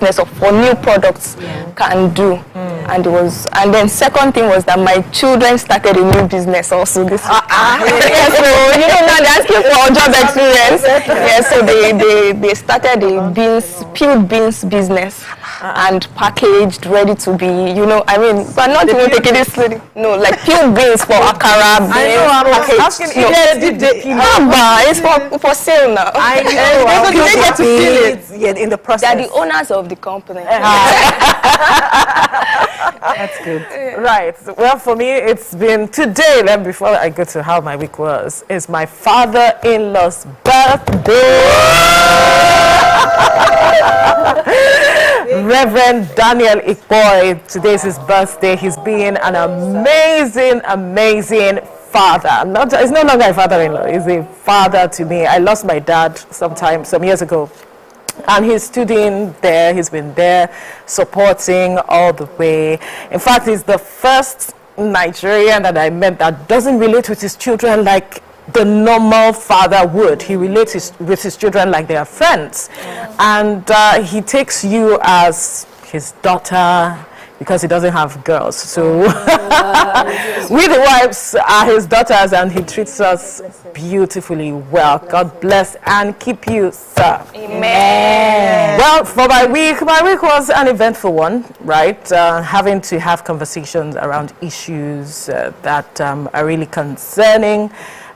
or for new products can do. And then second thing was that my children started a new business also this week. Yeah, so now they're asking for job experience. Yeah, so they started a peeled beans business and packaged, ready to be, but not even taking this slowly. No, like peeled beans for akara beans. I know, I was asking it's for sale now. I know. They get to feel it. Yeah, in the process. They're the owners of the company. That's good. Right. Well, for me, it's been today, then before I go to how my week was, is my father-in-law's birthday. Reverend Daniel Ikboy, today is his birthday. He's been an amazing, amazing father. He's no longer a father-in-law. He's a father to me. I lost my dad some years ago. And he's stood in there, he's been there supporting all the way. In fact, he's the first Nigerian that I met that doesn't relate with his children like the normal father would. He relates with his children like they are friends. And he takes you as his daughter, because he doesn't have girls. So we the wives are his daughters, and he treats us beautifully well. God bless and keep you, sir. Amen. Well, for my week was an eventful one, right? Having to have conversations around issues that are really concerning.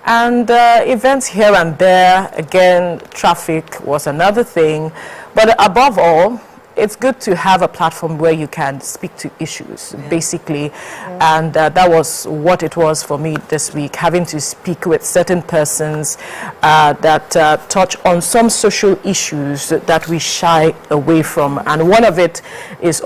And events here and there. Again, traffic was another thing. But above all, it's good to have a platform where you can speak to issues, basically. And that was what it was for me this week, having to speak with certain persons that touch on some social issues that we shy away from. And one of it is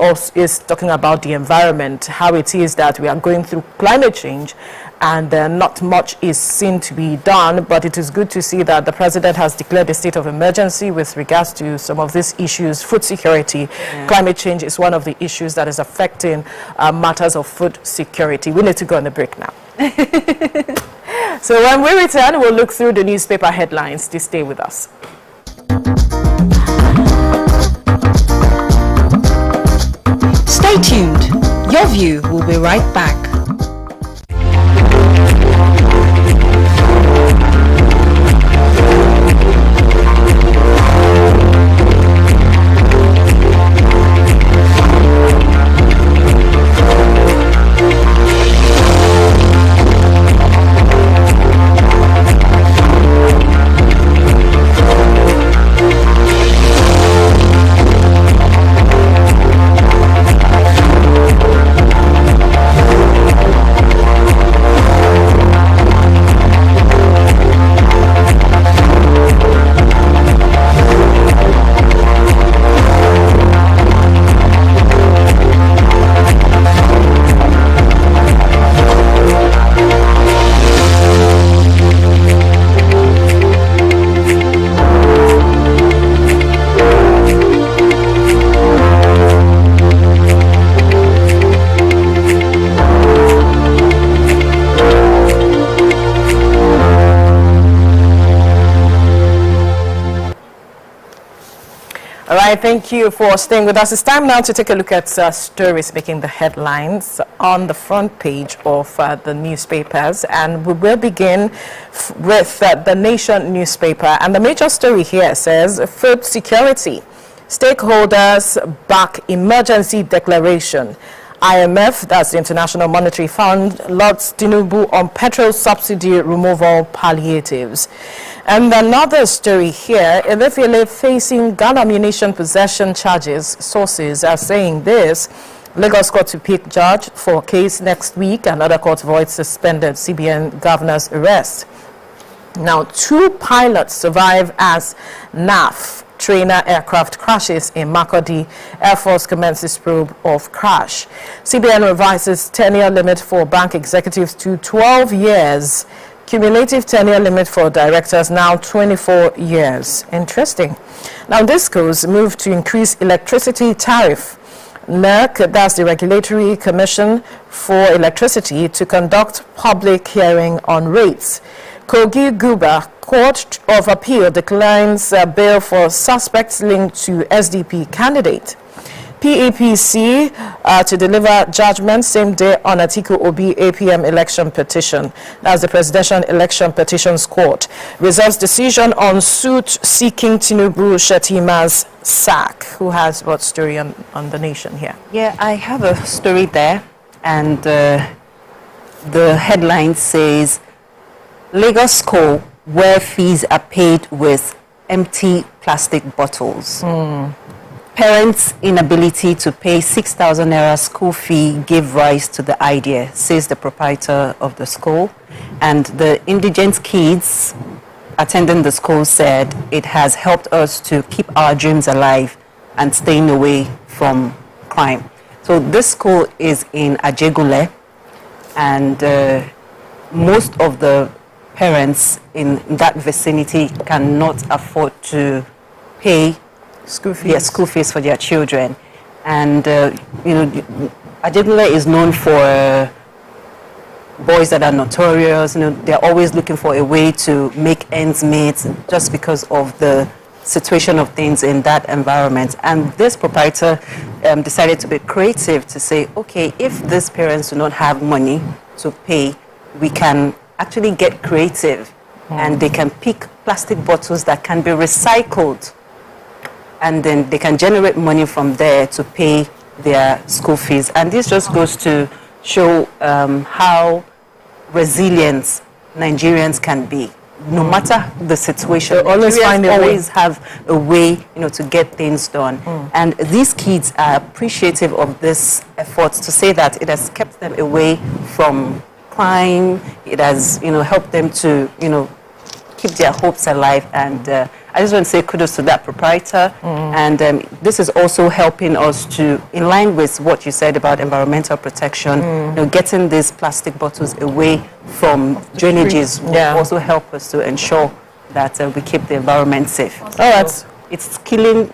talking about the environment, how it is that we are going through climate change, and not much is seen to be done, but it is good to see that the president has declared a state of emergency with regards to some of these issues. Food security, climate change is one of the issues that is affecting matters of food security. We need to go on a break now. So when we return, we'll look through the newspaper headlines. Just stay with us. Stay tuned. Your View will be right back. Thank you for staying with us. It's time now to take a look at stories making the headlines on the front page of the newspapers, and we will begin with the Nation newspaper. And the major story here says food security, stakeholders back emergency declaration. IMF, that's the International Monetary Fund, lauds Tinubu on petrol subsidy removal palliatives. And another story here, Emefiele facing gun ammunition possession charges. Sources are saying this. Lagos court to pick judge for case next week. Another court voids suspended CBN governor's arrest. Now, 2 pilots survive as NAF trainer aircraft crashes in Makurdi. Air Force commences probe of crash. CBN revises tenure limit for bank executives to 12 years. Cumulative tenure limit for directors now 24 years. Interesting. Now, DISCOs move to increase electricity tariff. NERC, that's the Regulatory Commission for Electricity, to conduct public hearing on rates. Kogi Guba, Court of Appeal declines bail for suspects linked to SDP candidate. PEPC to deliver judgment same day on Atiku Obi APM election petition. That's the Presidential Election Petitions Court. Reserves decision on suit seeking Tinubu Shetima's sack. Who has what story on the nation here? Yeah, I have a story there, and the headline says, Lagos school where fees are paid with empty plastic bottles. Parents' inability to pay 6,000 naira school fee gave rise to the idea, says the proprietor of the school. And the indigent kids attending the school said it has helped us to keep our dreams alive and staying away from crime. So this school is in Ajegule, and most of the parents in that vicinity cannot afford to pay school fees for their children. And Ajegule is known for boys that are notorious. They're always looking for a way to make ends meet just because of the situation of things in that environment. And this proprietor decided to be creative to say, okay, if these parents do not have money to pay, we can actually get creative, and they can pick plastic bottles that can be recycled, and then they can generate money from there to pay their school fees. And this just goes to show how resilient Nigerians can be. No matter the situation, they always have a way, to get things done. And these kids are appreciative of this effort to say that it has kept them away from crime. It has, helped them to, keep their hopes alive. And I just want to say kudos to that proprietor. And this is also helping us to, in line with what you said about environmental protection, getting these plastic bottles away from drainages will also help us to ensure that we keep the environment safe. All right. It's killing,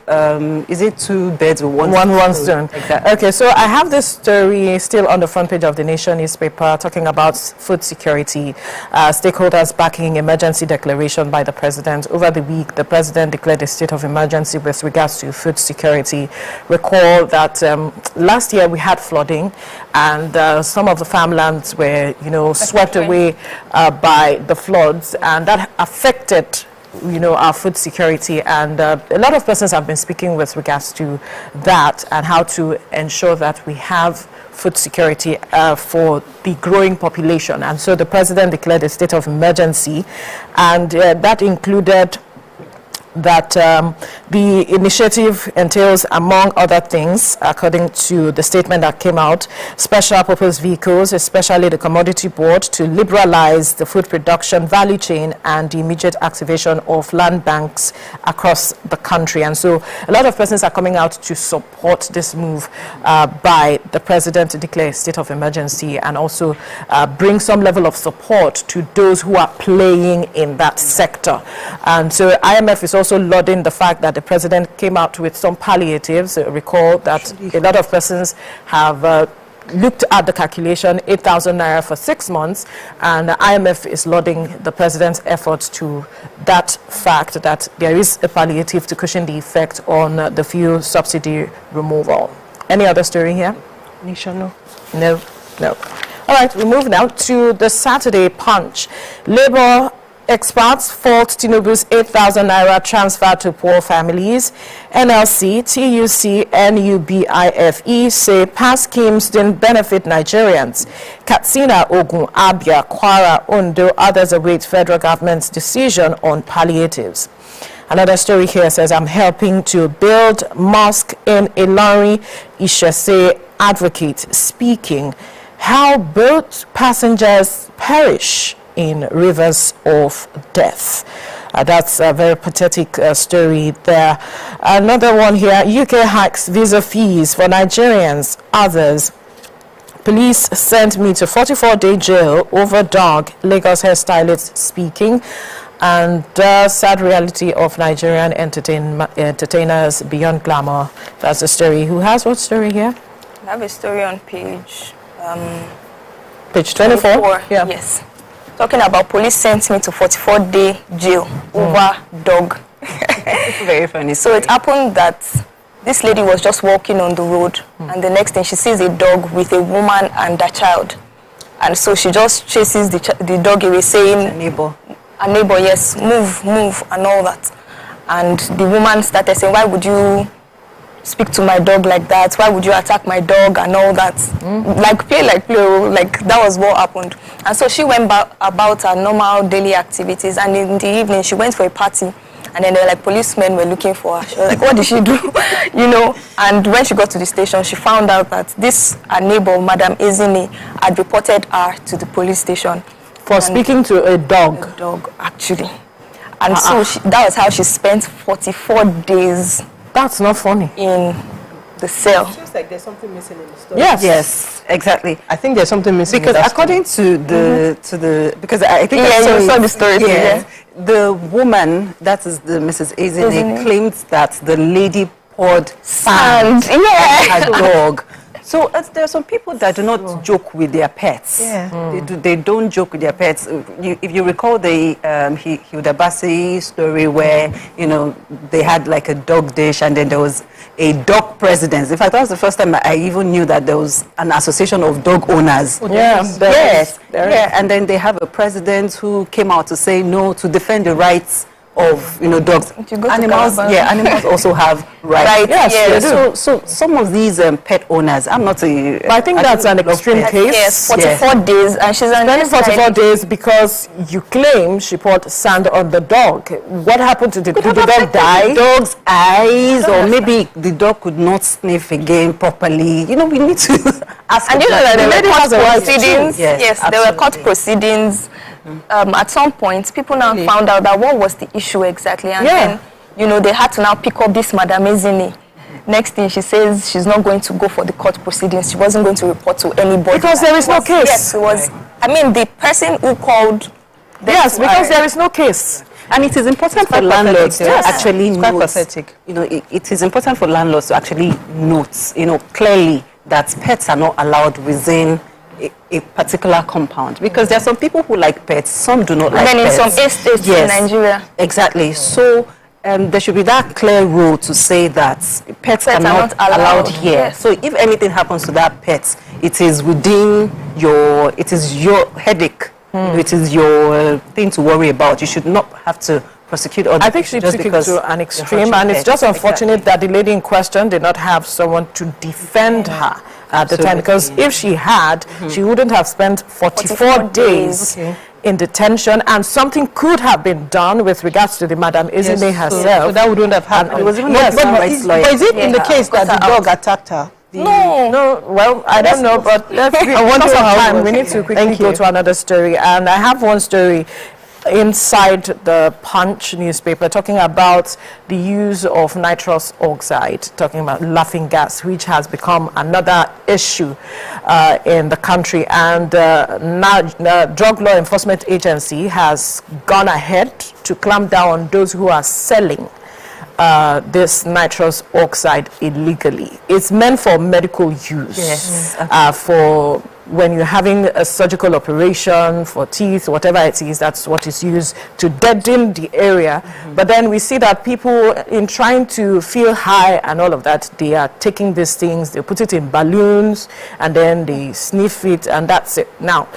is it 2 birds with one stone? Like that. Okay, so I have this story still on the front page of the Nation newspaper talking about food security. Stakeholders backing emergency declaration by the president. Over the week, the president declared a state of emergency with regards to food security. Recall that last year we had flooding, and some of the farmlands were, swept away by the floods, and that affected our food security. And a lot of persons have been speaking with regards to that and how to ensure that we have food security for the growing population. And so the president declared a state of emergency, and that included that the initiative entails, among other things, according to the statement that came out, special purpose vehicles, especially the commodity board, to liberalize the food production value chain and the immediate activation of land banks across the country. And so a lot of persons are coming out to support this move by the president to declare a state of emergency, and also bring some level of support to those who are playing in that sector. And so IMF is also lauding the fact that the president came out with some palliatives. Recall that a lot of persons have looked at the calculation, 8,000 naira for 6 months, and the IMF is lauding the president's efforts to that fact that there is a palliative to cushion the effect on the fuel subsidy removal. Any other story here? Nation, No. All right, we move now to the Saturday Punch. Labour experts fault Tinubu's 8,000 naira transfer to poor families. NLC, TUC, NUBIFE say past schemes didn't benefit Nigerians. Katsina, Ogun, Abia, Kwara, Ondo, others await federal government's decision on palliatives. Another story here says, I'm helping to build mosque in Ilori. Ishese advocate speaking how boat passengers perish in rivers of death. That's a very pathetic story there. Another one here, UK hikes visa fees for Nigerians, others. Police sent me to 44-day jail over dog, Lagos hairstylist speaking. And the sad reality of Nigerian entertainers beyond glamour. That's the story. Who has what story here? I have a story on page 24? Yeah. Yes. Talking about police sent me to 44-day jail over dog. Very funny. So it happened that this lady was just walking on the road, and the next thing she sees a dog with a woman and a child. And so she just chases the dog away, saying, A neighbor. a neighbor, yes, move, move, and all that. And the woman started saying, why would you speak to my dog like that? Why would you attack my dog and all that? Like play, like that was what happened. And so she went about her normal daily activities, and in the evening she went for a party, and then there were like policemen were looking for her. She was like, what did she do? You know, and when she got to the station, she found out that this, her neighbor, Madam Ezine, had reported her to the police station. For speaking to a dog. A dog, actually. And so that was how she spent 44 days That's not funny. in the cell. Seems like there's something missing in the story. Yes, exactly. I think there's something missing. Because according to the because I think Yeah, you saw the story too, yes, the woman, that is the Mrs. Ezine, claimed that the lady poured sand And yeah. on her dog. So there are some people that do not joke with their pets. Yeah. They don't joke with their pets. If you recall the Hilda Bassi story where, you know, they had like a dog dish and then there was a dog president. In fact, that was the first time I even knew that there was an association of dog owners. Yes. And then they have a president who came out to say no, to defend the rights of, you know, dogs. Animals, animals also have rights. Yes, they do. So some of these pet owners, I'm not a... But I think that's an extreme case. Yes, 44 days, and she's Spending 44 days because you claim she poured sand on the dog. What happened to did the dog die? The dog's eyes, or maybe the dog could not sniff again properly. You know, we need to ask. And you know that there lady were has court a right proceedings. too. Yes, Yes, there were court absolutely. proceedings. At some point, people now found out that what was the issue exactly, and then, you know, they had to now pick up this Madame Ezine. Next thing, she says she's not going to go for the court proceedings. She wasn't going to report to anybody. Because there is no case. Yes, it was. I mean, the person who called. Yes, because there is no case. And it is important for landlords to actually It's quite note, pathetic. you know, it is important for landlords to actually note, you know, clearly that pets are not allowed within a particular compound, because there are some people who like pets, some do not like And then in pets. some estates in Nigeria. Exactly. So there should be that clear rule to say that pets are not allowed here. Yes. So if anything happens to that pet, it is within your, it is your headache. It is your thing to worry about. You should not have to prosecute others. I think she took it to an extreme, and it's just unfortunate that the lady in question did not have someone to defend her at the time, because if she had, she wouldn't have spent 44 days in detention, and something could have been done with regards to the Madame Ezine herself. So that wouldn't have happened. It was even Yes, but is it in the case that the dog attacked her? No, well, I don't know, but let's be, because of time, we need to quickly go to another story. And I have one story inside the Punch newspaper talking about the use of nitrous oxide, talking about laughing gas, which has become another issue in the country. And now the Drug Law Enforcement Agency has gone ahead to clamp down on those who are selling this nitrous oxide illegally. It's meant for medical use. Yes. For when you're having a surgical operation for teeth, whatever it is, that's what is used to deaden the area. But then we see that people, in trying to feel high and all of that, they are taking these things, they put it in balloons, and then they sniff it, and that's it. Now,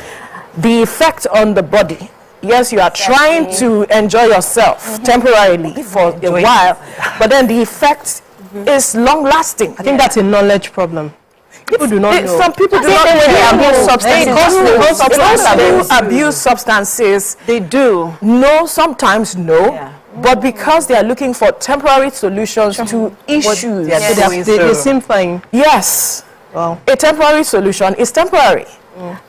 the effect on the body, yes, you are trying to enjoy yourself temporarily for a while, but then the effect is long-lasting. I think that's a knowledge problem. People do not know. Some people do not abuse substances. They do. No, sometimes no. But because they are looking for temporary solutions to issues. They seem fine. Yes. Wow. A temporary solution is temporary.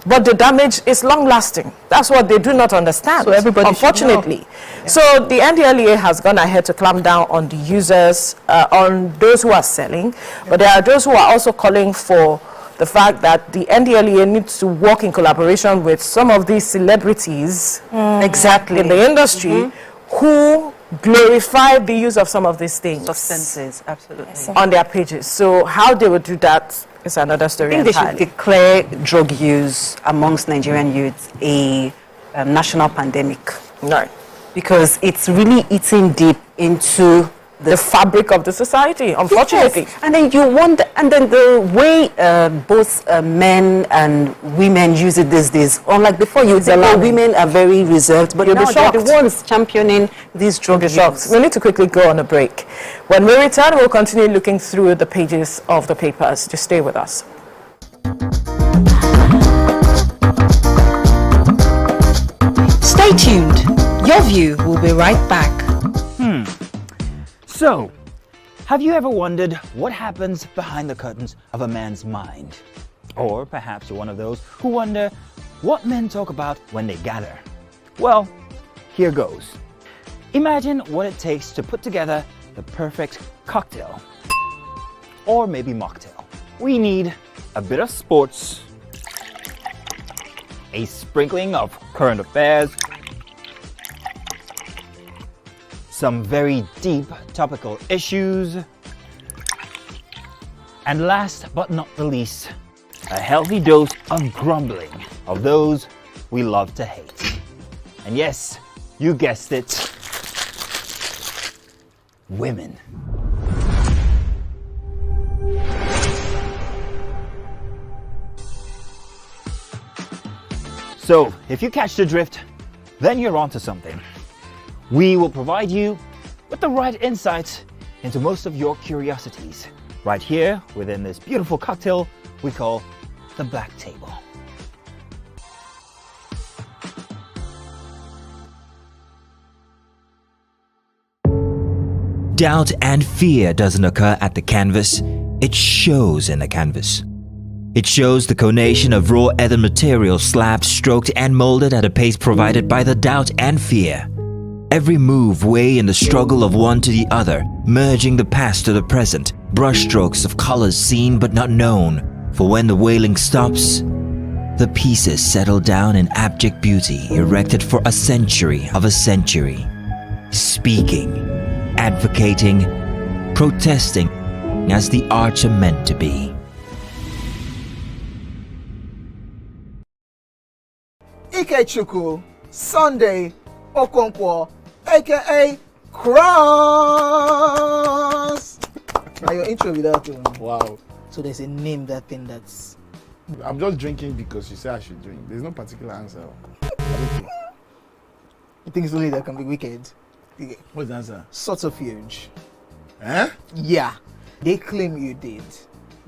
But the damage is long-lasting. That's what they do not understand, So everybody unfortunately. So the NDLEA has gone ahead to clamp down on the users, on those who are selling. But there are those who are also calling for the fact that the NDLEA needs to work in collaboration with some of these celebrities Exactly. in the industry who glorify the use of some of these things Substances, absolutely. on their pages. So how they would do that is another story. I think they should entirely. declare drug use amongst Nigerian youths a national pandemic, No. because it's really eating deep into the fabric of the society, unfortunately. Yes. And then you wonder, and then the way both men and women use it these days, unlike before, you say, oh, women are very reserved, but now they're the ones championing these drug use. We need to quickly go on a break. When we return, we'll continue looking through the pages of the papers. Just stay with us. Stay tuned. Your View will be right back. So, have you ever wondered what happens behind the curtains of a man's mind? Or perhaps you're one of those who wonder what men talk about when they gather. Well, here goes. Imagine what it takes to put together the perfect cocktail. Or maybe mocktail. We need a bit of sports, a sprinkling of current affairs, some very deep topical issues, and last but not the least, a healthy dose of grumbling of those we love to hate. And yes, you guessed it, women. So, if you catch the drift, then you're onto something. We will provide you with the right insights into most of your curiosities, right here within this beautiful cocktail we call the Black Table. Doubt and fear doesn't occur at the canvas, it shows in the canvas. It shows the conation of raw earthen material slabbed, stroked and molded at a pace provided by the doubt and fear. Every move way in the struggle of one to the other, merging the past to the present, brushstrokes of colors seen but not known. For when the wailing stops, the pieces settle down in abject beauty erected for a century of a century. Speaking, advocating, protesting as the arts are meant to be. Ikechukwu Sunday Okonkwo, aka Cross. Now your intro without Wow. So there's a name that thing that's. I'm just drinking because you say I should drink. There's no particular answer. You think it's only that can be wicked? What's the answer? Subterfuge. Eh? Yeah. They claim you did,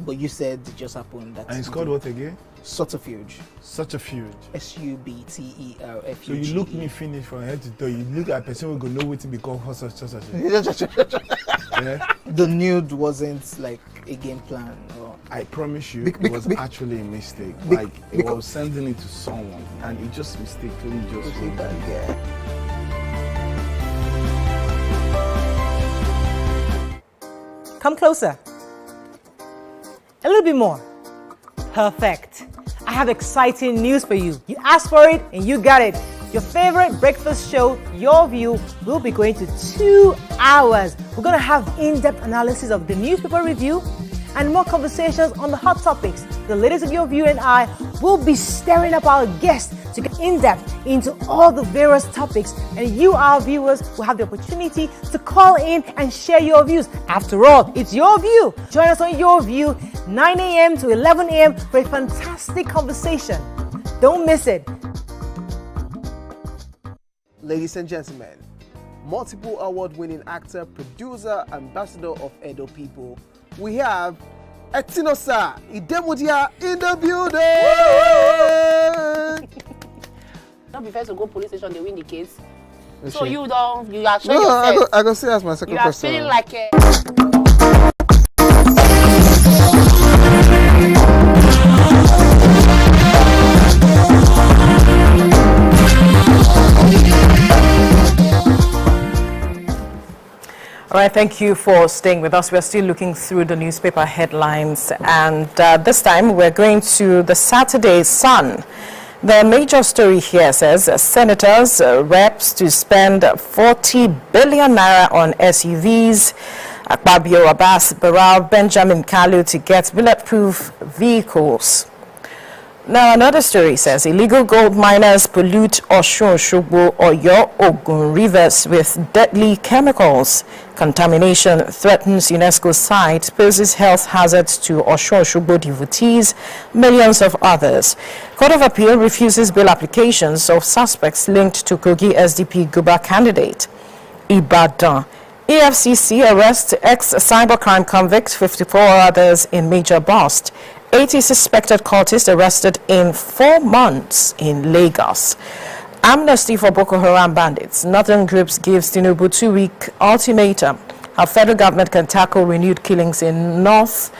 but you said it just happened. That And it's called what again? subterfuge. Such a feud. SUBTERFUGE. So you look me finish from head to toe. You look at a person who go know what to become such. Yeah? The nude wasn't like a game plan. Or... I promise you, it was actually a mistake. Like it was sending it to someone, and it just mistakenly just. Come closer. A little bit more. Perfect. I have exciting news for you. You asked for it and you got it. Your favorite breakfast show, Your View, will be going to 2 hours. We're going to have in-depth analysis of the newspaper review and more conversations on the hot topics. The ladies of Your View and I will be stirring up our guests to get in-depth into all the various topics, and you, our viewers, will have the opportunity to call in and share your views. After all, it's your view. Join us on Your View, 9 a.m. to 11 a.m. for a fantastic conversation. Don't miss it. Ladies and gentlemen, multiple award-winning actor, producer, ambassador of Edo People, we have Etinosa Idemudia in the building. Not be first to go police station, they win the case. Okay. So you are showing yourself. I go see as my second question. You are feeling like a... All right, thank you for staying with us. We're still looking through the newspaper headlines, and this time we're going to the Saturday Sun. The major story here says senators, reps to spend 40 billion naira on SUVs. Akpabio, Abbas, Barao, Benjamin Kalu to get bulletproof vehicles. Now, another story says illegal gold miners pollute Osun-Osogbo, Oyo, Ogun rivers with deadly chemicals. Contamination threatens UNESCO site, poses health hazards to Osun-Osogbo devotees, millions of others. Court of Appeal refuses bail applications of suspects linked to Kogi SDP Guba candidate. Ibadan. EFCC arrests ex-cybercrime convict, 54 others in major bust. 80 suspected cultists arrested in 4 months in Lagos. Amnesty for Boko Haram bandits. Northern groups gives Tinubu 2-week ultimatum. How federal government can tackle renewed killings in North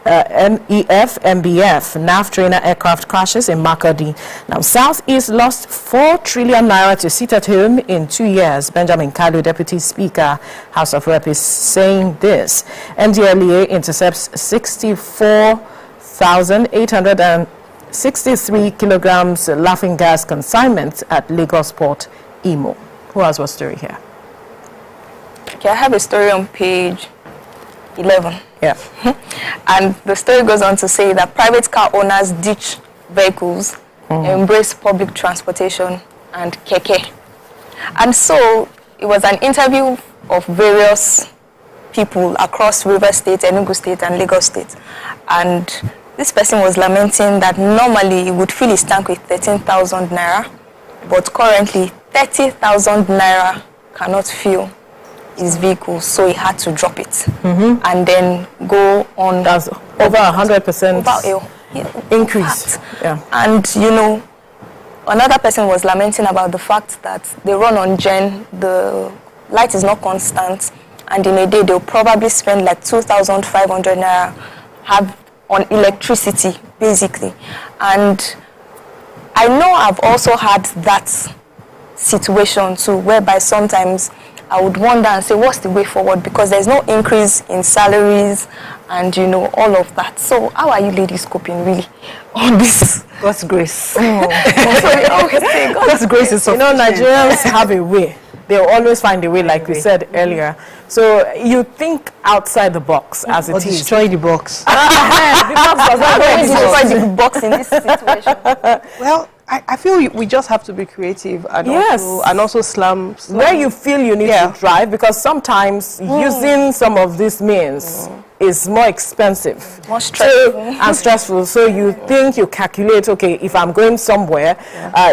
NEF, MBF, NAF trainer aircraft crashes in Makadi. Now, Southeast lost 4 trillion naira to sit at home in 2 years. Benjamin Kalu, Deputy Speaker, House of Rep, is saying this. NDLEA intercepts 64,863 kilograms laughing gas consignment at Lagos Port, Imo. Who has what story here? Okay, I have a story on page 11. Yeah. And the story goes on to say that private car owners ditch vehicles, embrace public transportation and keke. And so it was an interview of various people across River State, Enugu State and Lagos State. And this person was lamenting that normally he would fill his tank with 13,000 naira, but currently 30,000 naira cannot fill his vehicle, so he had to drop it and then go on. That's over 100% increase. Yeah. And you know, another person was lamenting about the fact that they run on gen, the light is not constant, and in a day they'll probably spend like 2,500 naira have on electricity basically. And I know I've also had that situation too, whereby sometimes I would wonder and say, what's the way forward? Because there's no increase in salaries and, you know, all of that. So how are you ladies coping really on this? God's grace. So we always say God's grace is sufficient. You know, Nigerians have a way. They'll always find a way, like we said earlier. So you think outside the box, as it is. Destroy the box. The box does not destroy the box in this situation. Well, I feel we just have to be creative and also slam. Where you feel you need to drive, because sometimes using some of these means is more expensive, more stressful, and stressful. So you think, you calculate, okay, if I'm going somewhere,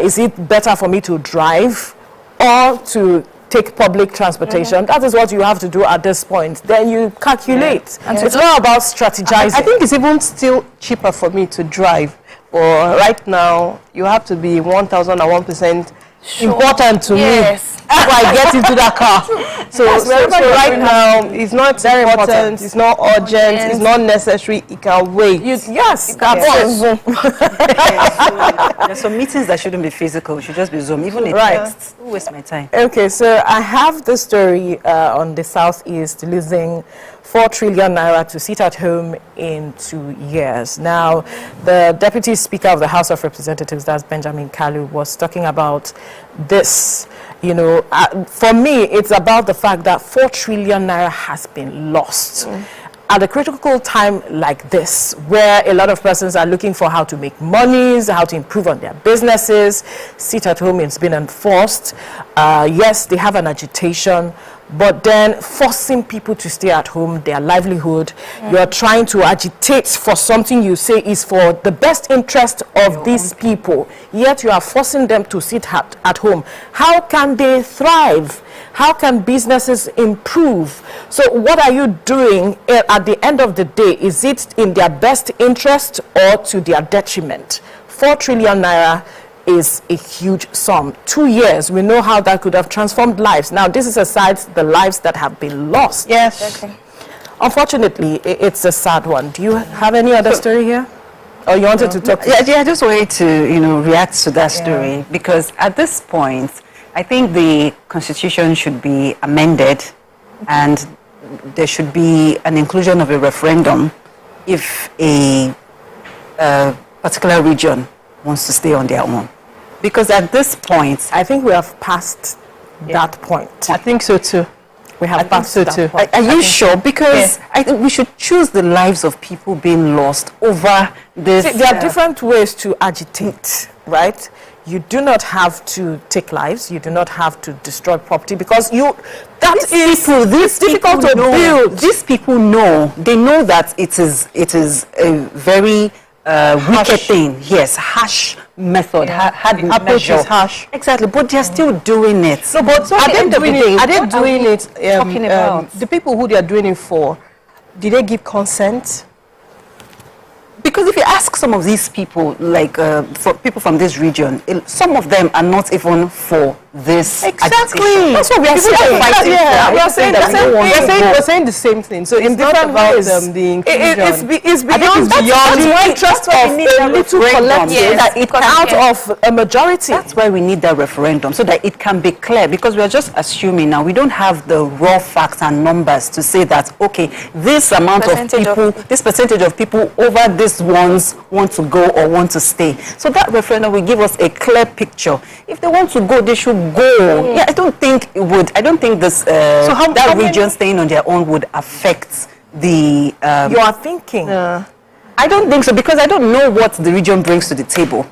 is it better for me to drive or to take public transportation? That is what you have to do at this point. Then you calculate. And it's not about strategizing. I think it's even still cheaper for me to drive. Or right now, you have to be 1,001% important to me before I get into that car. So right now, it's not very important, it's not urgent, it's not necessary, it can wait. There's some meetings that shouldn't be physical, it should just be Zoom, even a text. Don't waste my time. Okay, so I have the story on the Southeast losing 4 trillion naira to sit at home in 2 years. Now, the Deputy Speaker of the House of Representatives, that's Benjamin Kalu, was talking about this. You know, for me, it's about the fact that 4 trillion naira has been lost. At a critical time like this, where a lot of persons are looking for how to make monies, how to improve on their businesses, sit at home is being enforced. Yes, they have an agitation, but then forcing people to stay at home, their livelihood, you're trying to agitate for something you say is for the best interest of these people, yet you are forcing them to sit at home. How can they thrive? How can businesses improve? So what are you doing at the end of the day? Is it in their best interest or to their detriment? 4 trillion naira is a huge sum. 2 years, we know how that could have transformed lives. Now, this is aside the lives that have been lost. Yes. Okay. Unfortunately, it's a sad one. Do you have any other story here? Or you wanted to talk? Yeah, I just wanted to, react to that story because at this point, I think the Constitution should be amended and there should be an inclusion of a referendum if a particular region wants to stay on their own. Because at this point, I think we have passed that point. I think so too. We have passed so that too. point. Are you sure? Because I think we should choose the lives of people being lost over this. See, there are different ways to agitate, right? You do not have to take lives. You do not have to destroy property because it's difficult to build. These people know. They know that it is a very wicked thing. Yes, harsh method. Hard Approach is harsh. Exactly, but they're still doing it. No, but are they doing it? Are they doing it? talking about? The people who they are doing it for, did they give consent? Because if you ask some of these people, like for people from this region, some of them are not even for this. Exactly. That's what we are fighting for. We are saying the same thing. We're saying the same thing. So in different ways, the inclusion. it's beyond the interest of a little collective. that it out of a majority. That's why we need that referendum, so that it can be clear, because we are just assuming now. We don't have the raw facts and numbers to say that, okay, this amount of people, this percentage of people over these ones want to go or want to stay. So that referendum will give us a clear picture. If they want to go, they should go. Yeah, I don't think it would. I don't think this that region staying on their own would affect the. You are thinking. I don't think so, because I don't know what the region brings to the table.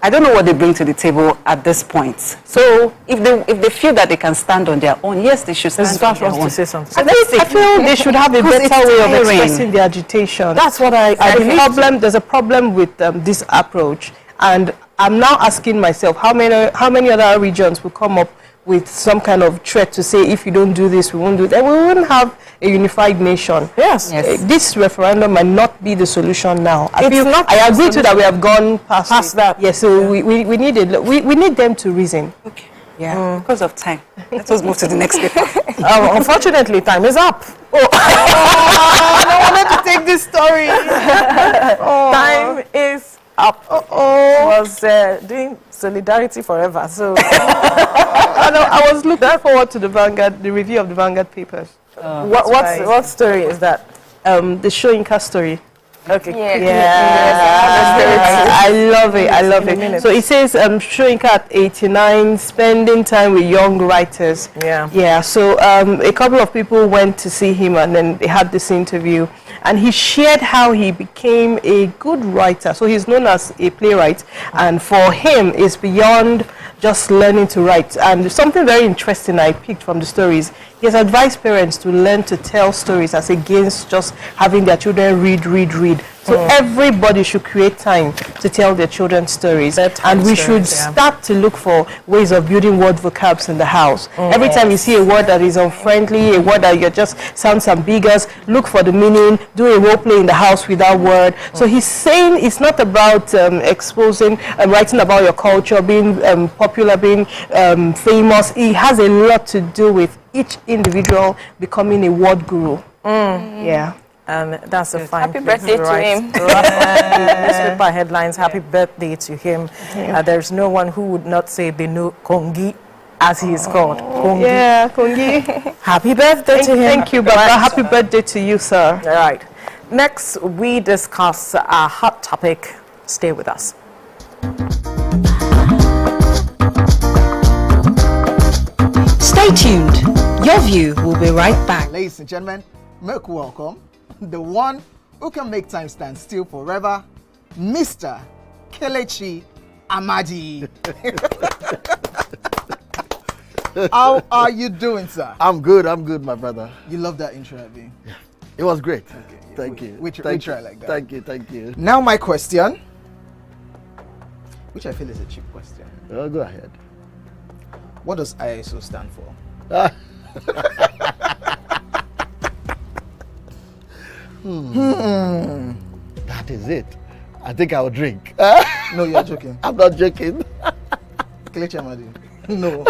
I don't know what they bring to the table at this point. So if they feel that they can stand on their own, yes, they should stand on their own. To say something. I feel they should have a better way of expressing their agitation. That's what I believe. There's a problem with this approach, and I'm now asking myself how many other regions will come up with some kind of threat to say, if you don't do this, we won't do that. We wouldn't have a unified nation. Yes. This referendum might not be the solution now. I agree to that. We have gone past that. Yes. So we need it. We need them to reason. Okay. Yeah. Because of time. Let us move to the next paper. Unfortunately, time is up. I wanted to take this story. Time is up. Was doing Solidarity Forever. So I was looking forward to the review of the Vanguard papers. What story is that? The Shoyinka story. Okay. I love it. So it says Shoyinka at 89, spending time with young writers. Yeah. So a couple of people went to see him, and then they had this interview, and he shared how he became a good writer. So he's known as a playwright, and for him it's beyond just learning to write. And something very interesting I picked from the stories, he has advised parents to learn to tell stories as against just having their children read. So everybody should create time to tell their children stories. And we should start to look for ways of building word vocabs in the house. Every time you see a word that is unfriendly, a word that just sounds ambiguous, look for the meaning, do a role play in the house with that word. So he's saying it's not about exposing and writing about your culture, being popular, being famous. It has a lot to do with each individual becoming a word guru. Yeah. And that's a fine Happy birthday to him. Newspaper headlines, happy birthday to him. There's no one who would not say they know Kongi, as he is called. Kongi. Yeah, Kongi. Happy birthday to him. Thank you, Baba. Happy birthday to you, sir. All right. Next, we discuss our hot topic. Stay with us. Stay tuned. Your View will be right back. Ladies and gentlemen, make welcome the one who can make time stand still forever, Mr. Kelechi Amadi. How are you doing, sir? I'm good, my brother. You love that intro, Abi? Yeah. It was great. Okay. Thank you. We try like that. Thank you. Now my question, which I feel is a cheap question. Oh, go ahead. What does ISO stand for? That is it. I think I'll drink. No, you're joking. I'm not joking. Kelechi Amadi. No.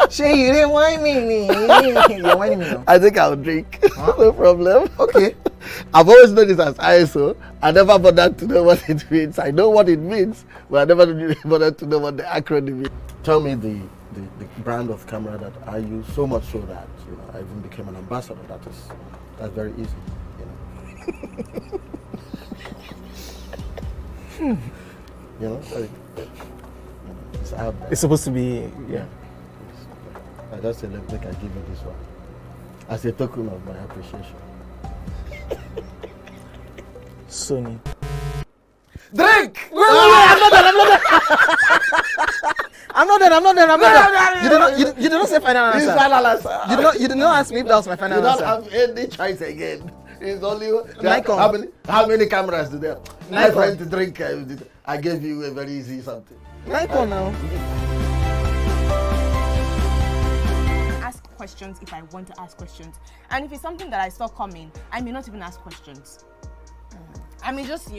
Shay, you didn't whine me. You're whining me now. I think I'll drink. Huh? No problem. Okay. I've always known it as ISO. I never bothered to know what it means. I know what it means, but I never bothered to know what the acronym is. Tell me the brand of camera that I use, so much so that I even became an ambassador. That's very easy. It's out there. It's supposed to be, I just said, let me give you this one. as a token of my appreciation. Sonny. Drink! I'm not done. You did not say final answer. It's final answer. You did not ask me if that was my final You don't answer. have any choice again. It's only Nikon. how many cameras do they have? My Nikon. friend to drink. I gave you a very easy something. Nikon now. Ask questions if I want to ask questions, and if it's something that I saw coming, I may not even ask questions. I may just.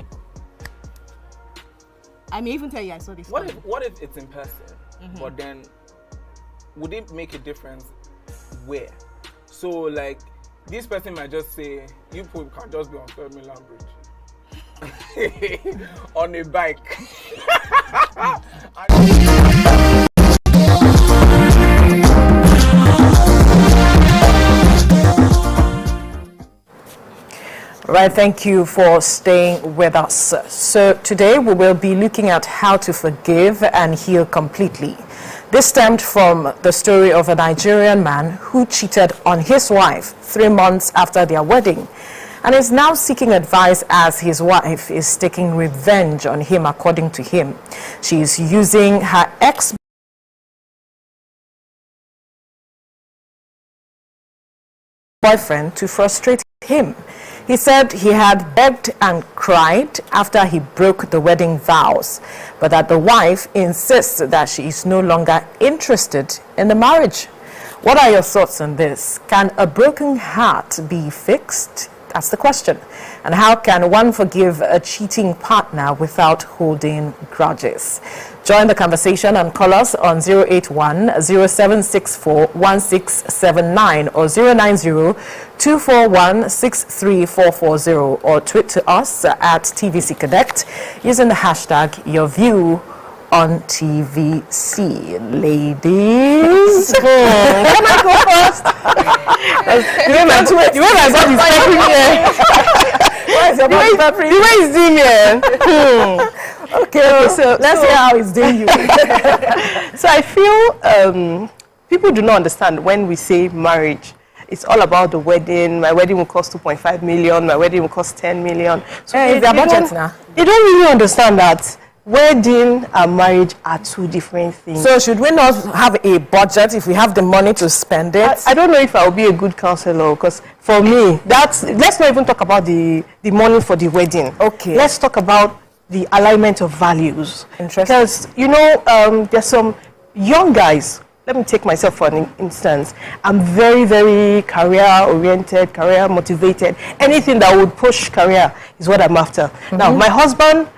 I may even tell you I saw this. What if it's in person? But then, would it make a difference where? So like, this person might just say, you people can just be on 3rd Mainland Bridge on a bike. Right, thank you for staying with us. So today we will be looking at how to forgive and heal completely. This stemmed from the story of a Nigerian man who cheated on his wife 3 months after their wedding and is now seeking advice as his wife is taking revenge on him, according to him. She is using her ex-boyfriend to frustrate him. He said he had begged and cried after he broke the wedding vows, but that the wife insists that she is no longer interested in the marriage. What are your thoughts on this? Can a broken heart be fixed? That's the question. And how can one forgive a cheating partner without holding grudges? Join the conversation and call us on 081-0764-1679 or 090-241-63440 or tweet to us at TVC Connect using the hashtag YourView on TVC. Ladies, can I go first? The way my body is peppering here. The way it's doing here. Okay, so let's see how it's doing you. So I feel people do not understand when we say marriage. It's all about the wedding. My wedding will cost 2.5 million. My wedding will cost 10 million. So it's their budget now. They don't really understand that wedding and marriage are two different things. So should we not have a budget if we have the money to spend it? I don't know if I will be a good counselor, because for me, let's not even talk about the money for the wedding. Okay. Let's talk about the alignment of values. Interesting. Because, there's some young guys. Let me take myself for an instance. I'm very, very career-oriented, career-motivated. Anything that would push career is what I'm after. Now, my husband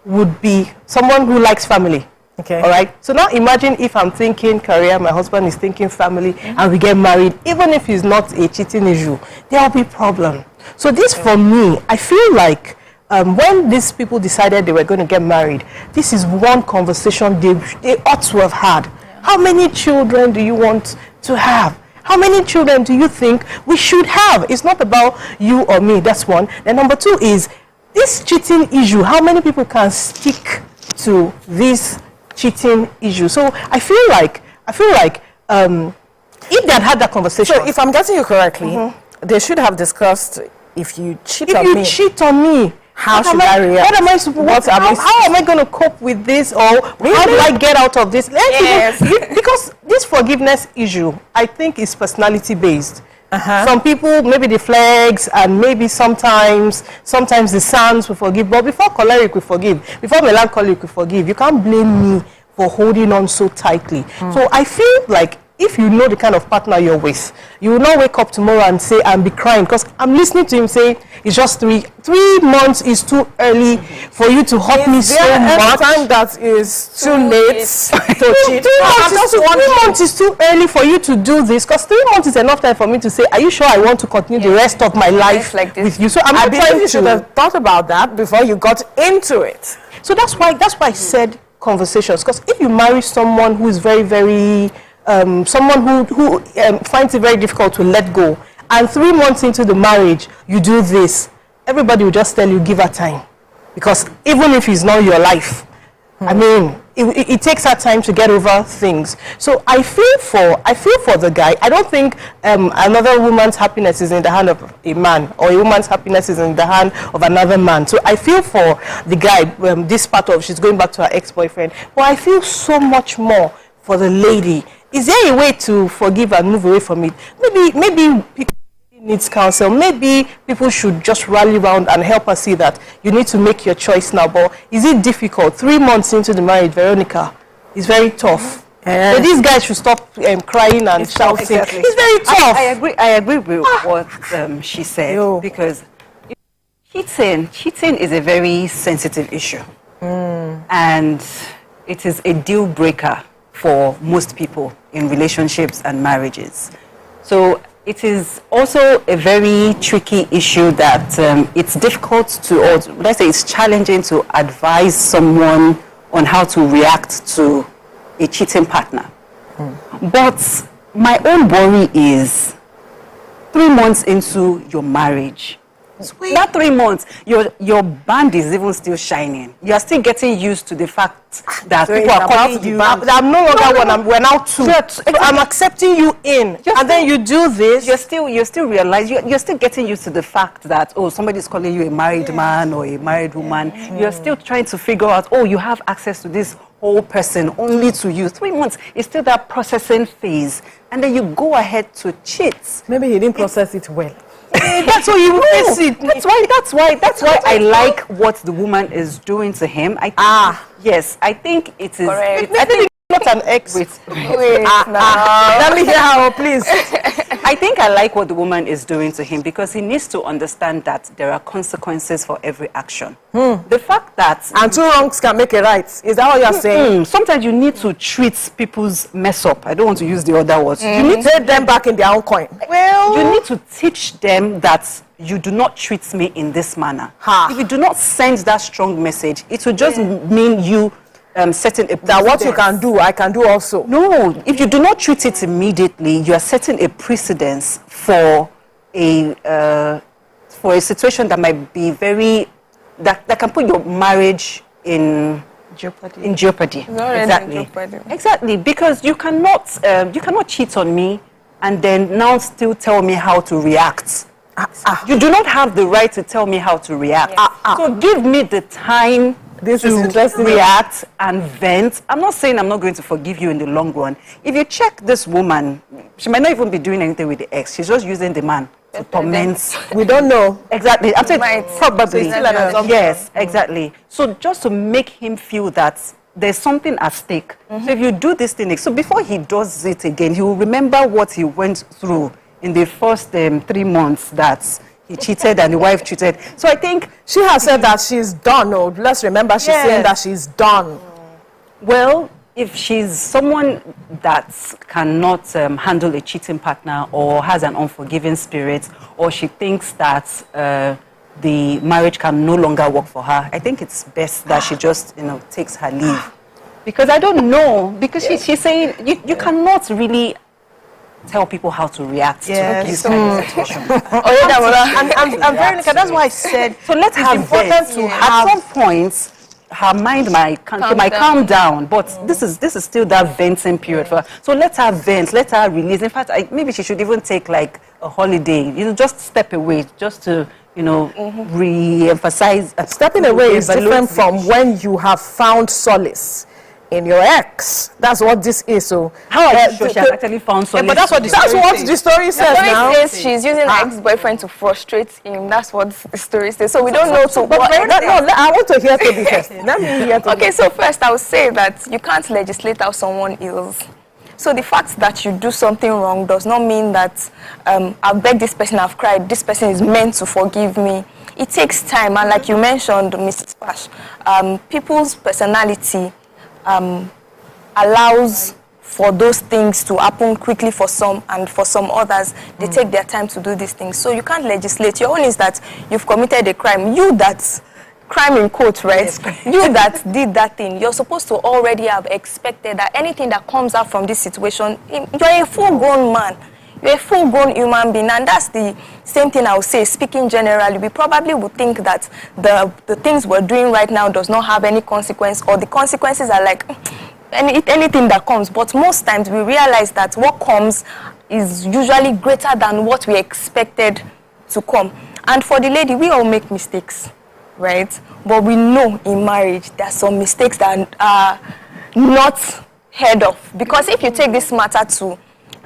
would be someone who likes family. Okay. All right. So now imagine if I'm thinking career, my husband is thinking family, and we get married. Even if it's not a cheating issue, there will be problem. So this, for me, I feel like when these people decided they were going to get married, this is one conversation they ought to have had. How many children do you want to have? How many children do you think we should have? It's not about you or me. That's one. Then number two is this cheating issue. How many people can stick to this cheating issue? So I feel like if they had that conversation. So if I'm getting you correctly, they should have discussed, if you cheat on me. If you cheat on me, how should I react? How am I going to cope with this, or how do I get out of this? Yes. Because this forgiveness issue, I think, is personality based. Some people, maybe the flags, and maybe sometimes the sons will forgive, but before choleric will forgive, before melancholic will forgive. You can't blame me for holding on so tightly. So I feel like if you know the kind of partner you're with, you will not wake up tomorrow and say, and be crying, because I'm listening to him say, it's just 3 months is too early for you to hurt me so much. Time that is too late to cheat. 3 months is too early for you to do this, because 3 months is enough time for me to say, are you sure I want to continue the rest of my life like this with you? So I believe you should have thought about that before you got into it. So that's why I said conversations, because if you marry someone who is very, very someone who finds it very difficult to let go, and 3 months into the marriage you do this, everybody will just tell you, give her time, because even if it's not your life, I mean, it takes her time to get over things. So I feel for the guy. I don't think another woman's happiness is in the hand of a man, or a woman's happiness is in the hand of another man. So I feel for the guy, this part of she's going back to her ex-boyfriend. But I feel so much more for the lady. Is there a way to forgive and move away from it? Maybe people needs counsel. Maybe people should just rally around and help us see that you need to make your choice now. But is it difficult? 3 months into the marriage, Veronica, it's very tough. So these guys should stop crying and shouting. Exactly. It's very tough. I agree with what she said, because cheating is a very sensitive issue, and it is a deal breaker for most people in relationships and marriages. So it is also a very tricky issue that it's difficult to, or let's say it's challenging to advise someone on how to react to a cheating partner. But my own worry is 3 months into your marriage, that 3 months, your band is even still shining. You are still getting used to the fact that people are calling you. I'm no longer one. We're now two. So I'm accepting you in, and then you do this. You're still realizing you're still getting used to the fact that somebody's calling you a married man or a married woman. You're still trying to figure out you have access to this whole person only to you. 3 months is still that processing phase, and then you go ahead to cheat. Maybe he didn't process it well. That's how you face it. That's why I like what the woman is doing to him. Yes, I think it is. Correct. I think not an ex. Wait, let me hear her, please. I think I like what the woman is doing to him, because he needs to understand that there are consequences for every action. The fact that... And 2 wrongs can make a right. Is that what you're saying? Sometimes you need to treat people's mess up. I don't want to use the other words. You need to take them back in their own coin. Well, you need to teach them that you do not treat me in this manner. If you do not send that strong message, it will just mean you setting a precedence. That what you can do, I can do also. No, if you do not treat it immediately, you are setting a precedence for a situation that might be that can put your marriage in jeopardy. Exactly, because you cannot cheat on me and then now still tell me how to react. You do not have the right to tell me how to react. So give me the time to react and vent. I'm not saying I'm not going to forgive you in the long run. If you check this woman, she might not even be doing anything with the ex. She's just using the man to torment. We don't know. Exactly. I'm saying probably. So yes, exactly. So just to make him feel that there's something at stake. So if you do this thing, so before he does it again, he will remember what he went through in the first 3 months that he cheated and the wife cheated. So I think she has said that she's done. Let's remember she's saying that she's done. Well, if she's someone that cannot handle a cheating partner, or has an unforgiving spirit, or she thinks that the marriage can no longer work for her, I think it's best that she just takes her leave. Because I don't know, because she's saying you cannot really tell people how to react to this kind of situation. And Veronica, that's why I said, so let her important to have, at some point, her mind might calm down, but this is still that venting period for her. So let her vent, let her release. In fact, maybe she should even take like a holiday, just step away, just to re-emphasize. Stepping away is different from when you have found solace in your ex. That's what this is. So how are you sure she has actually found solace? But that's what the story says now. Says she's using her ex-boyfriend to frustrate him. That's what the story says. So we don't know I want to hear Toby first. Let me hear Toby. Okay, so first I would say that you can't legislate how someone is. So the fact that you do something wrong does not mean that I've begged this person, I've cried, this person is meant to forgive me. It takes time, and like you mentioned, Mrs. Pash, people's personality allows for those things to happen quickly for some, and for some others, they take their time to do these things. So you can't legislate. Your own is that you've committed a crime. You that crime in quotes, right? Yes. You that did that thing, you're supposed to already have expected that anything that comes out from this situation, you're a full-grown man. You're a full-grown human being, and that's the same thing I would say. Speaking generally, we probably would think that the things we're doing right now does not have any consequence, or the consequences are like anything that comes. But most times we realize that what comes is usually greater than what we expected to come. And for the lady, we all make mistakes, right? But we know in marriage there are some mistakes that are not heard of, because if you take this matter to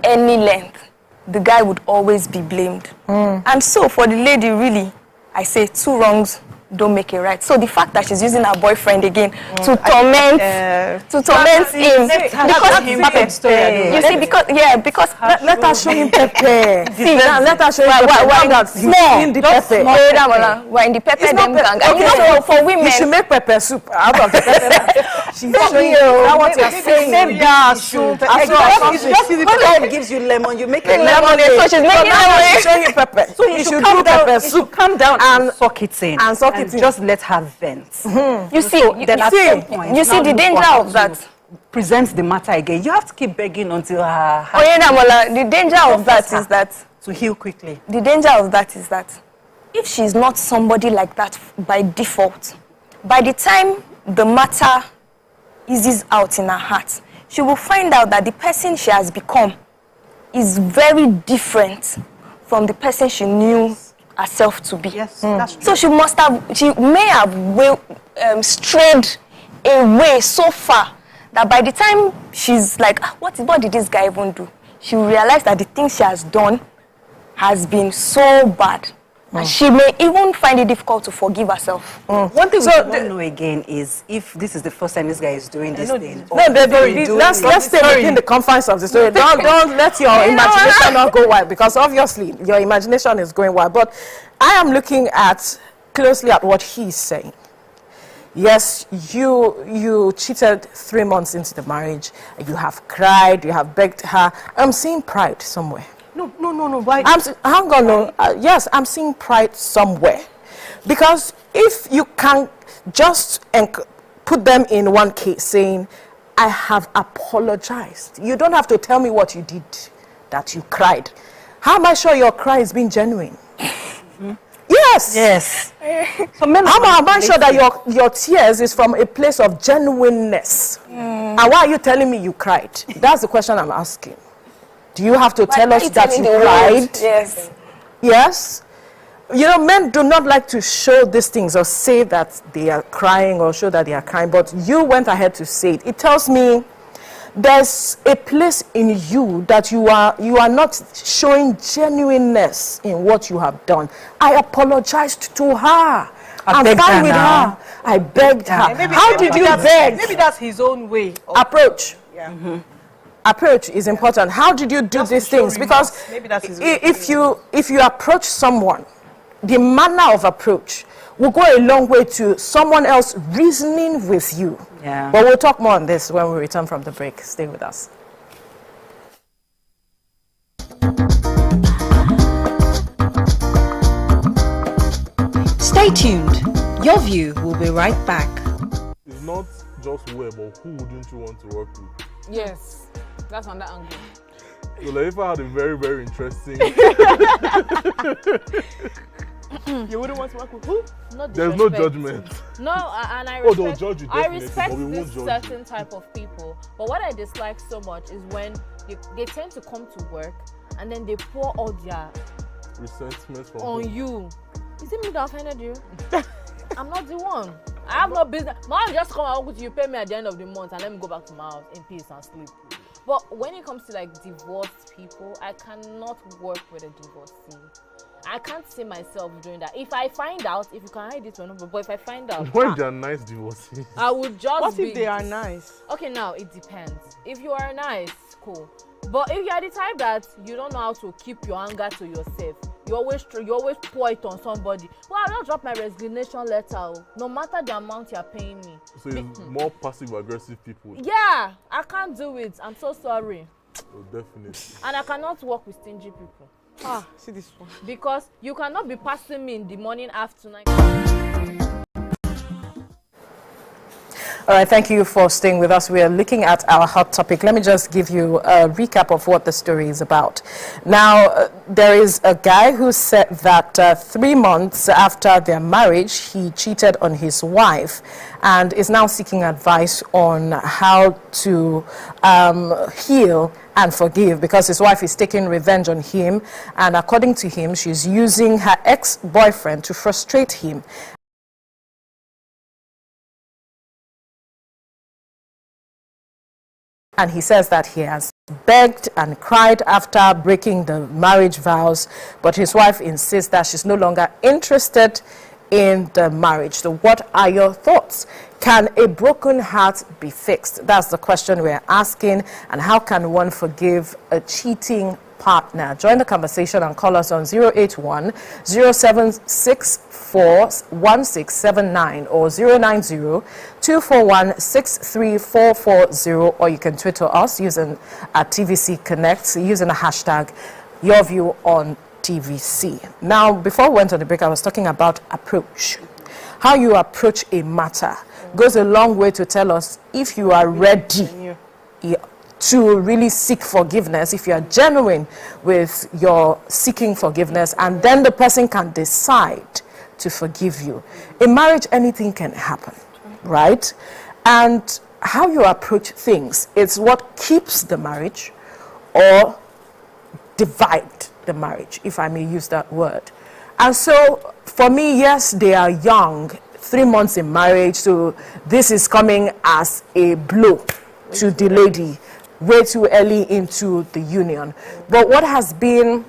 any length, the guy would always be blamed. And so for the lady, really, I say 2 wrongs don't make it right. So the fact that she's using her boyfriend again to torment him, because you see, because let her show him pepper. See, let her show him pepper. We're in the pepper them gang. And you know, for women, you should make pepper soup out of the pepper. She's showing you. I want to say gas soup. It's just the life gives you lemon, you make it lemonade. So she's making lemonade. She's showing you pepper. So you should do pepper soup. Calm down and suck it in. And just let her vent. You see, then at some point, you see the danger of that. Present the matter again. You have to keep begging until her. The danger of that is that to heal quickly. The danger of that is that if she's not somebody like that by default, by the time the matter eases out in her heart, she will find out that the person she has become is very different from the person she knew herself to be. Yes, that's true. So she may have strayed away so far that by the time she's like, what did this guy even do? She will realize that the thing she has done has been so bad. And she may even find it difficult to forgive herself. One thing we don't know again is if this is the first time this guy is doing this thing. Let's stay within the confines of the story. Don't let your imagination not go wild, because obviously your imagination is going wild. But I am looking closely at what he's saying. Yes, you cheated 3 months into the marriage. You have cried, you have begged her. I'm seeing pride somewhere. No. Why? Hang on. Yes, I'm seeing pride somewhere. Because if you can just put them in one case saying, I have apologized. You don't have to tell me what you did, that you cried. How am I sure your cry is being genuine? Yes. So how am I sure that your tears is from a place of genuineness? And why are you telling me you cried? That's the question I'm asking. Do you have to tell us that you cried? Yes. Yes? You know, men do not like to show these things or say that they are crying or show that they are crying, but you went ahead to say it. It tells me there's a place in you that you are not showing genuineness in what you have done. I apologized to her. I'm fine with her. I begged her. How did you beg? Maybe that's his own way. Approach. Yeah. Approach is important. How did you do these things? Because if you approach someone, the manner of approach will go a long way to someone else reasoning with you. Yeah. But we'll talk more on this when we return from the break. Stay with us. Stay tuned. Your View will be right back. It's not just who, but who wouldn't you want to work with? Yes, that's on that angle. So Laifa had a very, very interesting. You wouldn't want to work with who? There's no judgment. No, and I they'll respect, judge you I definitely, respect but we won't this judge certain you. type of people. But what I dislike so much is when they tend to come to work and then they pour all their Resentment from on whom? you. Is it me that offended you? I'm not the one. I have no business. My mom just come and work with you, pay me at the end of the month, and let me go back to my house in peace and sleep. But when it comes to like divorced people, I cannot work with a divorcee. I can't see myself doing that. If I find out, if you can hide it or not, but if I find out, When they're nice divorcees. I would just. What if they are nice? Okay, now it depends. If you are nice, cool. But if you are the type that you don't know how to keep your anger to yourself, you always pour it on somebody. Well, I'll just drop my resignation letter, no matter the amount you're paying me. So it's more passive-aggressive people. Yeah, I can't do it. I'm so sorry. Oh, definitely. And I cannot work with stingy people. See this one. Because you cannot be passing me in the morning, afternoon. All right, thank you for staying with us. We are looking at our hot topic. Let me just give you a recap of what the story is about. Now, there is a guy who said that 3 months after their marriage, he cheated on his wife and is now seeking advice on how to heal and forgive, because his wife is taking revenge on him. And according to him, she's using her ex-boyfriend to frustrate him. And he says that he has begged and cried after breaking the marriage vows, but his wife insists that she's no longer interested in the marriage. So what are your thoughts? Can a broken heart be fixed? That's the question we're asking. And how can one forgive a cheating partner? Join the conversation and call us on 081 0764 1679 or 090 241 63440, or you can Twitter us using TVC Connect using the hashtag YourViewTVC. Now, before we went on the break, I was talking about approach. How you approach a matter goes a long way to tell us if you are ready to really seek forgiveness, if you are genuine with your seeking forgiveness, and then the person can decide to forgive you. In marriage, anything can happen, right? And how you approach things is what keeps the marriage or divide the marriage, if I may use that word. And so, for me, yes, they are young, 3 months in marriage, so this is coming as a blow to the lady, way too early into the union. But what has been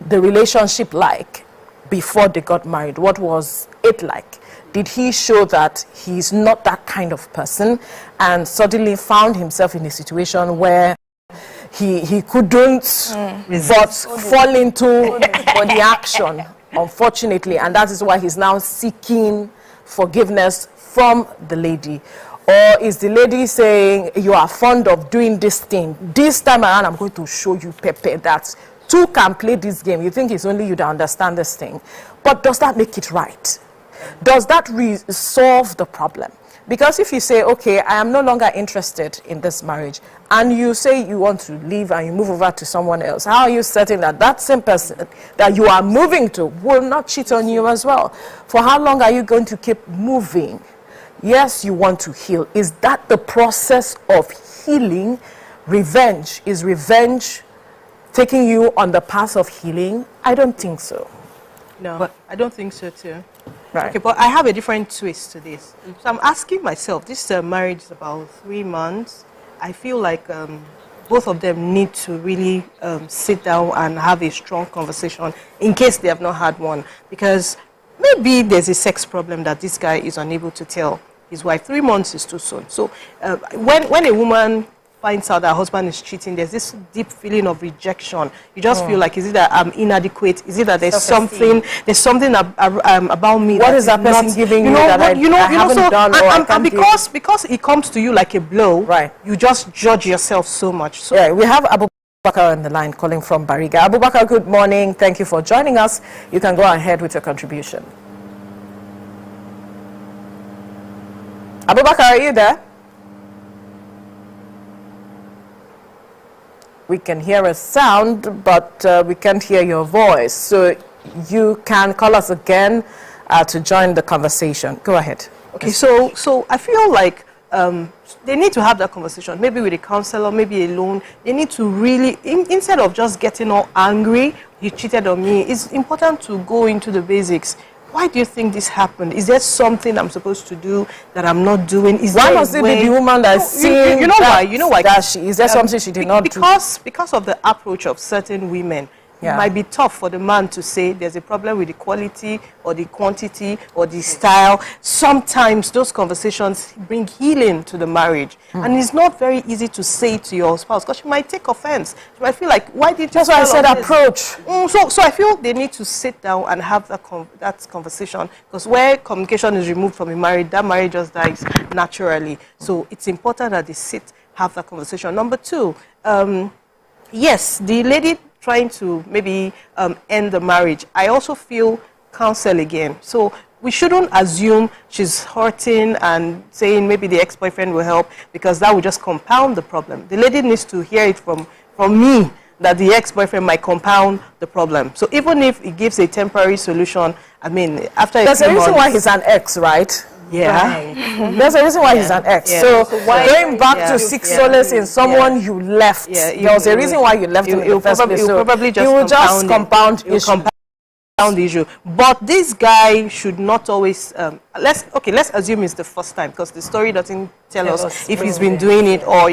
the relationship like before they got married? What was it like? Did he show that he's not that kind of person and suddenly found himself in a situation where he couldn't but fall into the action, unfortunately, and that is why he's now seeking forgiveness from the lady? Or is the lady saying, you are fond of doing this thing, this time around I'm going to show you, Pepe, that two can play this game. You think it's only you that understand this thing. But does that make it right? Does that solve the problem? Because if you say, okay, I am no longer interested in this marriage, and you say you want to leave and you move over to someone else, how are you certain that that same person that you are moving to will not cheat on you as well? For how long are you going to keep moving? Yes, you want to heal. Is that the process of healing? Revenge. Is revenge taking you on the path of healing? I don't think so. No, but I don't think so too. Right. Okay, but I have a different twist to this. So I'm asking myself, this marriage is about 3 months. I feel like both of them need to really sit down and have a strong conversation in case they have not had one. Because maybe there's a sex problem that this guy is unable to tell his wife. 3 months is too soon. So when a woman finds out that her husband is cheating, there's this deep feeling of rejection. You just feel like, is it that I'm inadequate? Is it that there's something about me? What is that person giving you that I haven't done, or I can't because it comes to you like a blow, right? You just judge yourself so much. So yeah, we have Abubakar on the line calling from Bariga. Abubakar, good morning. Thank you for joining us. You can go ahead with your contribution. Abubakar, are you there? We can hear a sound, but we can't hear your voice. So you can call us again to join the conversation. Go ahead. Okay, so I feel like they need to have that conversation, maybe with a counselor, maybe alone. They need to really, instead of just getting all angry, you cheated on me, it's important to go into the basics. Why do you think this happened? Is there something I'm supposed to do that I'm not doing? Why must it be the woman that's seeing you know why? Is there something she did not do? Because of the approach of certain women. It might be tough for the man to say there's a problem with the quality or the quantity or the style. Sometimes those conversations bring healing to the marriage. And it's not very easy to say to your spouse because she might take offense. She might feel like, why did you That's why I said approach. So I feel they need to sit down and have that conversation, because where communication is removed from a marriage, that marriage just dies naturally. So it's important that they have that conversation. Number two, yes, the lady trying to maybe end the marriage, I also feel counsel again. So we shouldn't assume she's hurting and saying maybe the ex-boyfriend will help, because that will just compound the problem. The lady needs to hear it from me that the ex-boyfriend might compound the problem. So even if it gives a temporary solution, I mean, after there's a reason why he's an ex, right? Yeah. There's a reason why he's an ex. Yeah. So why going back to seek solace in someone you left, there was a reason why you left him in the first place. So probably just he will just compound the issue. But this guy should not always let's assume it's the first time, because the story doesn't tell us if he's been doing it or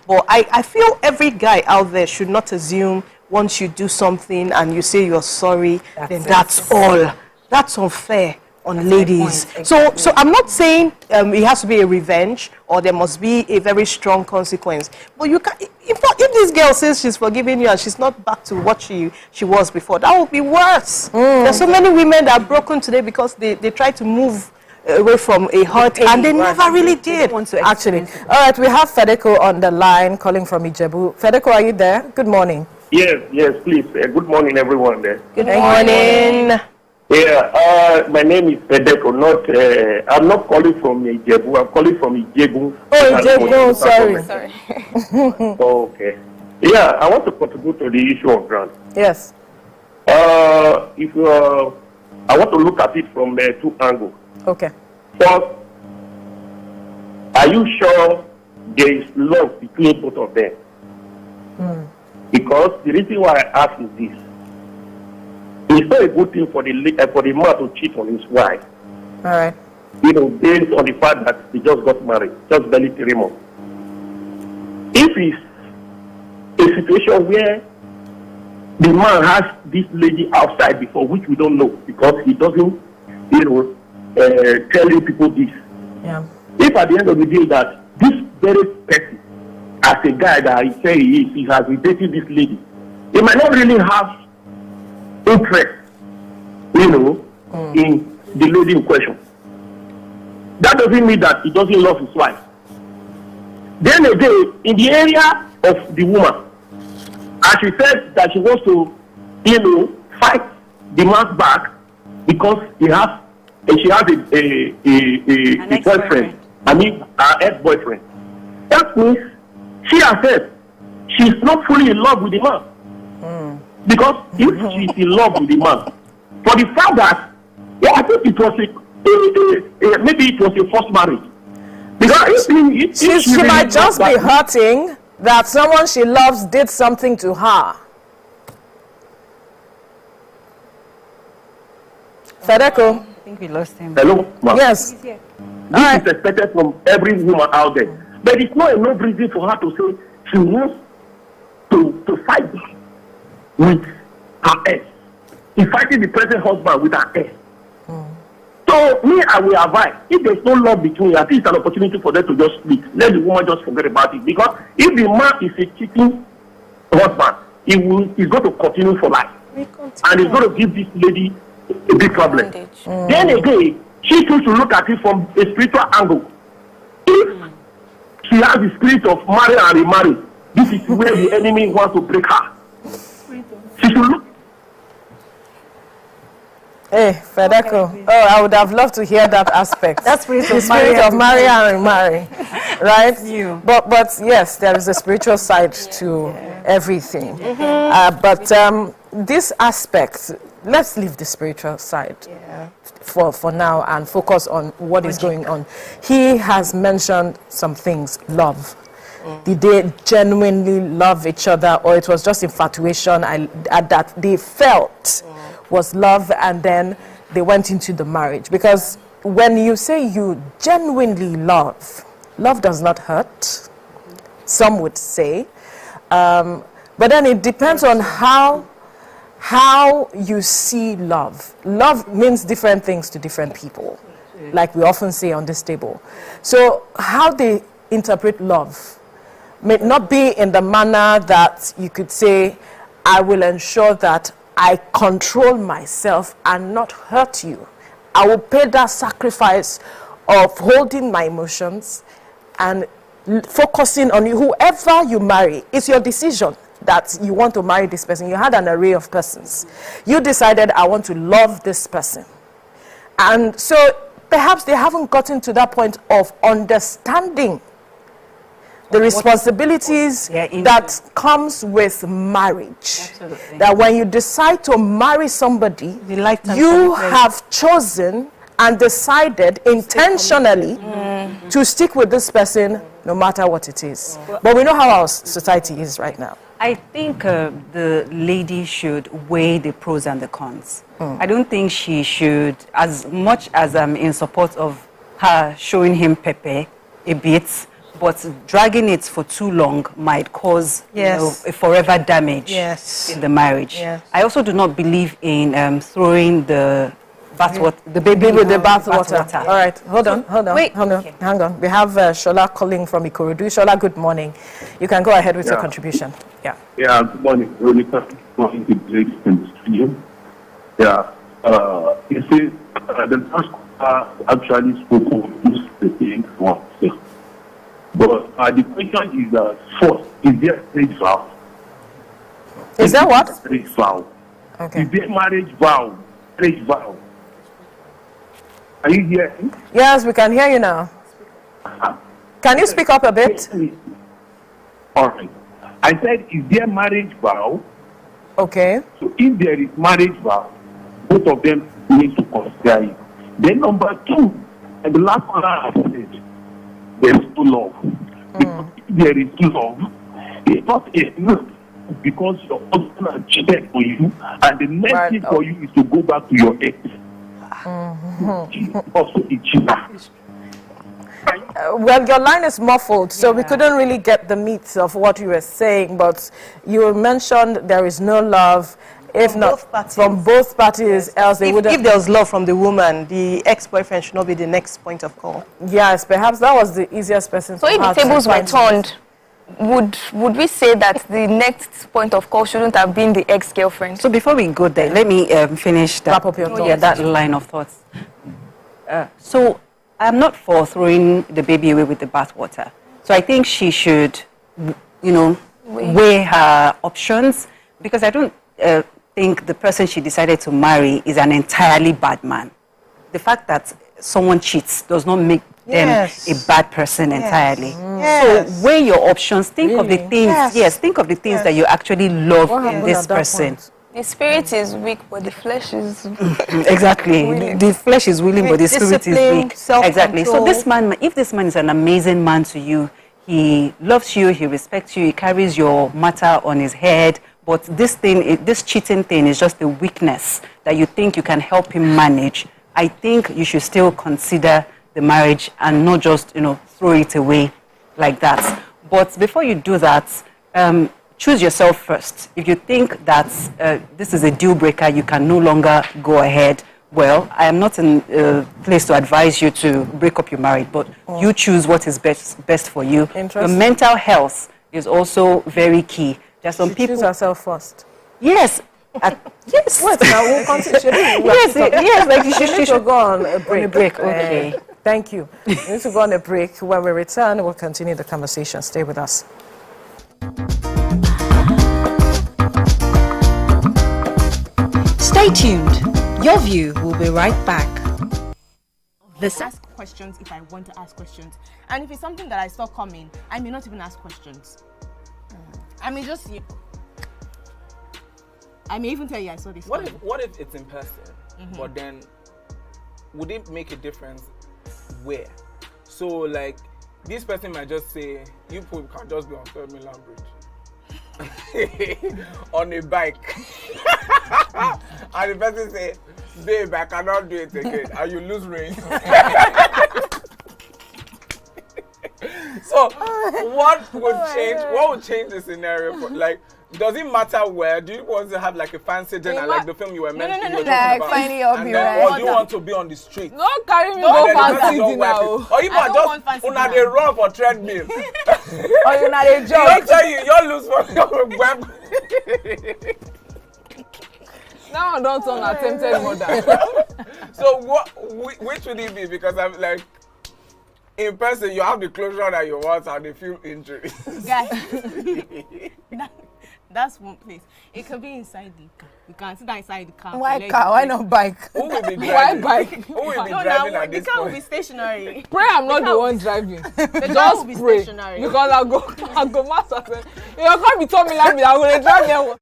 but I feel every guy out there should not assume once you do something and you say you're sorry, then that's all. That's unfair on ladies. So I'm not saying it has to be a revenge or there must be a very strong consequence. But you can, if this girl says she's forgiving you and she's not back to what she was before, that would be worse. There's so many women that are broken today because they try to move away from a hurt and they never really did. Actually. All right, we have Fedeko on the line calling from Ijebu. Fedeko, are you there? Good morning. Yes, please. Good morning, everyone there. Good morning. Yeah, my name is Fedeko. I'm not calling from Ijebu. I'm calling from Ijebu. Oh, Ijebu. Sorry. Okay. Yeah, I want to contribute to the issue of grant. Yes. I want to look at it from two angles. Okay. First, are you sure there is love between both of them? Because the reason why I ask is this. It's not a good thing for the man to cheat on his wife. All right. Based on the fact that he just got married, just barely 3 months. If it's a situation where the man has this lady outside before, which we don't know because he doesn't, telling people this. Yeah. If at the end of the day that this very person, as a guy that he say he has been dating this lady, he might not really have interest, in the lady in question. That doesn't mean that he doesn't love his wife. Then again, in the area of the woman, as she said that she wants to, fight the man back because she has a boyfriend. I mean, her ex-boyfriend. That means she herself, she's not fully in love with the man. Because if she's in love with the man, for the fact that, I think it was maybe it was a forced marriage. Because if she might just be hurting that someone she loves did something to her. Fedeko. I think we lost him. Hello, ma'am. Yes. This is expected from every woman out there. But it's not enough reason for her to say she wants to fight with her ex. She's fighting the present husband with her ex. So me, I will advise, if there's no love between you, I think it's an opportunity for them to just split. Let the woman just forget about it. Because if the man is a cheating husband, he's going to continue for life. And he's going to give this lady a big problem. Then again, she needs to look at it from a spiritual angle. If she has the spirit of marry and remarry, this is where the enemy wants to break her. She should look. Hey, Fedeko. Oh, I would have loved to hear that aspect. That's the spirit of marry and remarry, right? But yes, there is a spiritual side to everything. But this aspect, let's leave the spiritual side for now and focus on what is going on. He has mentioned some things. Love. Did they genuinely love each other, or it was just infatuation that they felt was love, and then they went into the marriage? Because when you say you genuinely love does not hurt, some would say, but then it depends on how you see love. Love means different things to different people, like we often say on this table. So how they interpret love may not be in the manner that you could say, I will ensure that I control myself and not hurt you. I will pay that sacrifice of holding my emotions and focusing on you. Whoever you marry, it's your decision that you want to marry this person. You had an array of persons. You decided, I want to love this person. And so perhaps they haven't gotten to that point of understanding the responsibilities that comes with marriage. Absolutely. That when you decide to marry somebody, you have chosen and decided intentionally to stick with this person no matter what it is. But we know how our society is right now. I think the lady should weigh the pros and the cons. I don't think she should, as much as I'm in support of her showing him Pepe a bit, but dragging it for too long might cause a forever damage in the marriage. I also do not believe in throwing the baby with the bathwater. All right, hold on. Wait, hang on. We have Shola calling from Ikorodu. Shola, good morning. You can go ahead with your contribution. Yeah, good morning. Good morning to Blake in the studio. You see, the first actually spoke of the thing once. But the question is first, is there marriage vow? Is there what? Marriage vow. Okay. Is there marriage vow? Marriage vow. Are you hearing? Yes, we can hear you now. Can you speak up a bit? All right. I said, is there marriage vow? Okay. So if there is marriage vow, both of them need to consider it. Then number two, and the last one I said, there's no love. Because if there is love, it's not enough because your husband has cheated for you, and the next thing for you is to go back to your ex. Also a cheater. Well, your line is muffled, so we couldn't really get the meat of what you were saying, but you mentioned there is no love. If not from both parties, else they wouldn't. If there was love from the woman, the ex-boyfriend should not be the next point of call. Yes, perhaps that was the easiest person. So if the tables were turned, would we say that the next point of call shouldn't have been the ex-girlfriend? So before we go there, let me finish that. Wrap up your thoughts. That line of thoughts. So I'm not for throwing the baby away with the bathwater. So I think she should, weigh her options, because I don't think the person she decided to marry is an entirely bad man. The fact that someone cheats does not make them a bad person entirely. So weigh your options. Think of the things. Think of the things that you actually love in this person. The spirit is weak, but the flesh is exactly. The flesh is willing, but the spirit is weak. Exactly. So this man, if this man is an amazing man to you, he loves you, he respects you, he carries your matter on his head. But this cheating thing is just a weakness that you think you can help him manage. I think you should still consider the marriage and not just, throw it away like that. But before you do that, choose yourself first. If you think that this is a deal breaker, you can no longer go ahead. Well, I am not in a place to advise you to break up your marriage, but you choose what is best for you. Your mental health is also very key. There's some people choose herself first. Yes. Yes. Wait, now we'll continue. Yes. Like you should go on a break. Okay. Thank you. We need to go on a break. When we return, we'll continue the conversation. Stay with us. Stay tuned. Your View will be right back. Ask questions if I want to ask questions. And if it's something that I saw coming, I may not even ask questions. I may just... I may even tell you I saw this. What if it's in person? But then, would it make a difference where? So, like, this person might just say, you people can just be on 3rd Milan Bridge. On a bike. And the person say, babe, I cannot do it again. And you lose range. So, what would change the scenario? Like, does it matter where? Do you want to have like a fancy dinner, like the film you were mentioning? No, like finding your beauty. Or do you want to be on the street? Don't carry me go fancy dinner. Or you might just una dey run for treadmill. Or you not a joke. Don't tell you lose for your web. Now I don't turn attempted murder. So which would it be? Because I'm like, in person, you have the closure that you want and the few injuries. Guys, That's one place. It could be inside the car. You can sit inside the car. Why car? Why not bike? Who will be driving? Why bike? Who will be No, driving now at the this car will point? be stationary. Pray I'm not the one driving. The car Just will be pray. stationary. Because I'll go master. You can't be telling me like me. I'm going to drive there.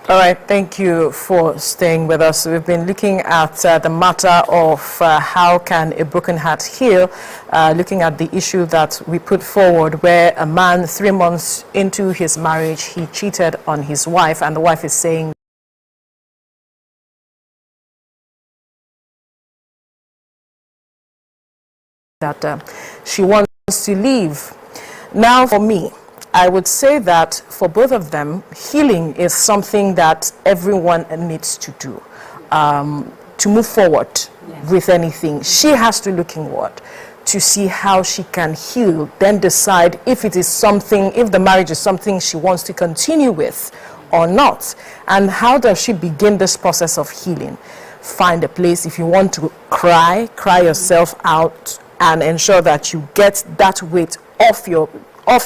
All right, thank you for staying with us. We've been looking at the matter of how can a broken heart heal, looking at the issue that we put forward where a man 3 months into his marriage, he cheated on his wife, and the wife is saying that she wants to leave. Now, for me, I would say that for both of them, healing is something that everyone needs to do to move forward with anything. She has to look inward to see how she can heal, then decide if it is something, if the marriage is something she wants to continue with or not. And how does she begin this process of healing? Find a place. If you want to cry yourself out and ensure that you get that weight off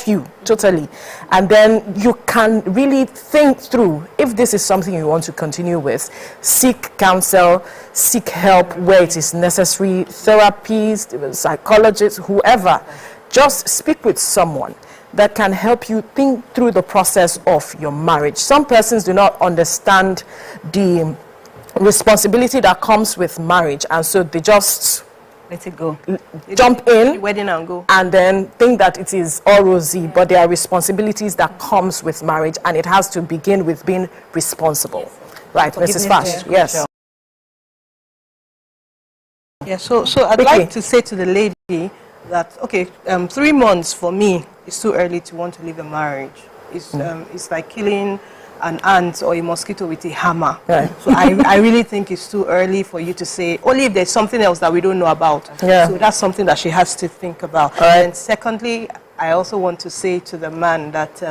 you totally, and then you can really think through if this is something you want to continue with. Seek counsel, seek help where it is necessary, therapists, psychologists, whoever. Just speak with someone that can help you think through the process of your marriage. Some persons do not understand the responsibility that comes with marriage, and so they just let it go, jump in, wedding and go, and then think that it is all rosy. But there are responsibilities that comes with marriage, and it has to begin with being responsible. Right, Mrs. Fash, yes. Yeah, so I'd like to say to the lady that, okay, 3 months for me is too early to want to leave a marriage. It's like killing an ant or a mosquito with a hammer. Right. So I really think it's too early for you to say, only if there's something else that we don't know about. Yeah. So that's something that she has to think about. Right. And secondly, I also want to say to the man that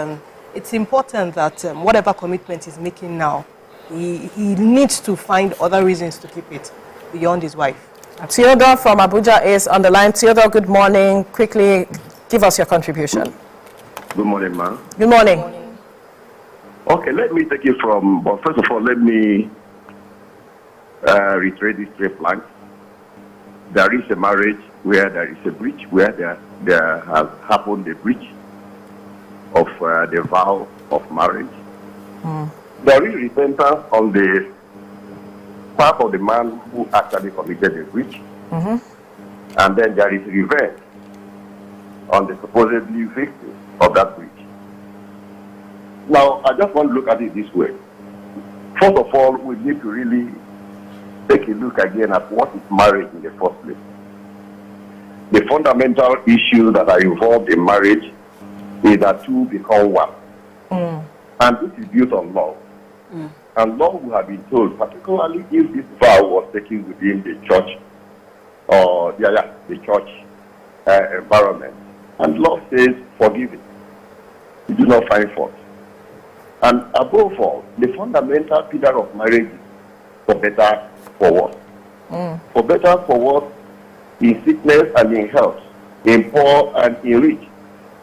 it's important that whatever commitment he's making now, he needs to find other reasons to keep it beyond his wife. Theodore from Abuja is on the line. Theodore, good morning. Quickly, give us your contribution. Good morning, ma'am. Good morning. Okay, let me take it from, but first of all, let me reiterate these 3 planks. There is a marriage where there is a breach, where there has happened a breach of the vow of marriage. There is repentance on the part of the man who actually committed a breach. And then there is revenge on the supposedly victim of that breach. Now, I just want to look at it this way. First of all, we need to really take a look again at what is marriage in the first place. The fundamental issues that are involved in marriage is that two become one. And this is built on love. And love, we have been told, particularly if this vow was taken within the church or the church environment. And love says, forgive it. You do not find fault. And above all, the fundamental pillar of marriage is for better, for worse. For better, for worse, in sickness and in health, in poor and in rich.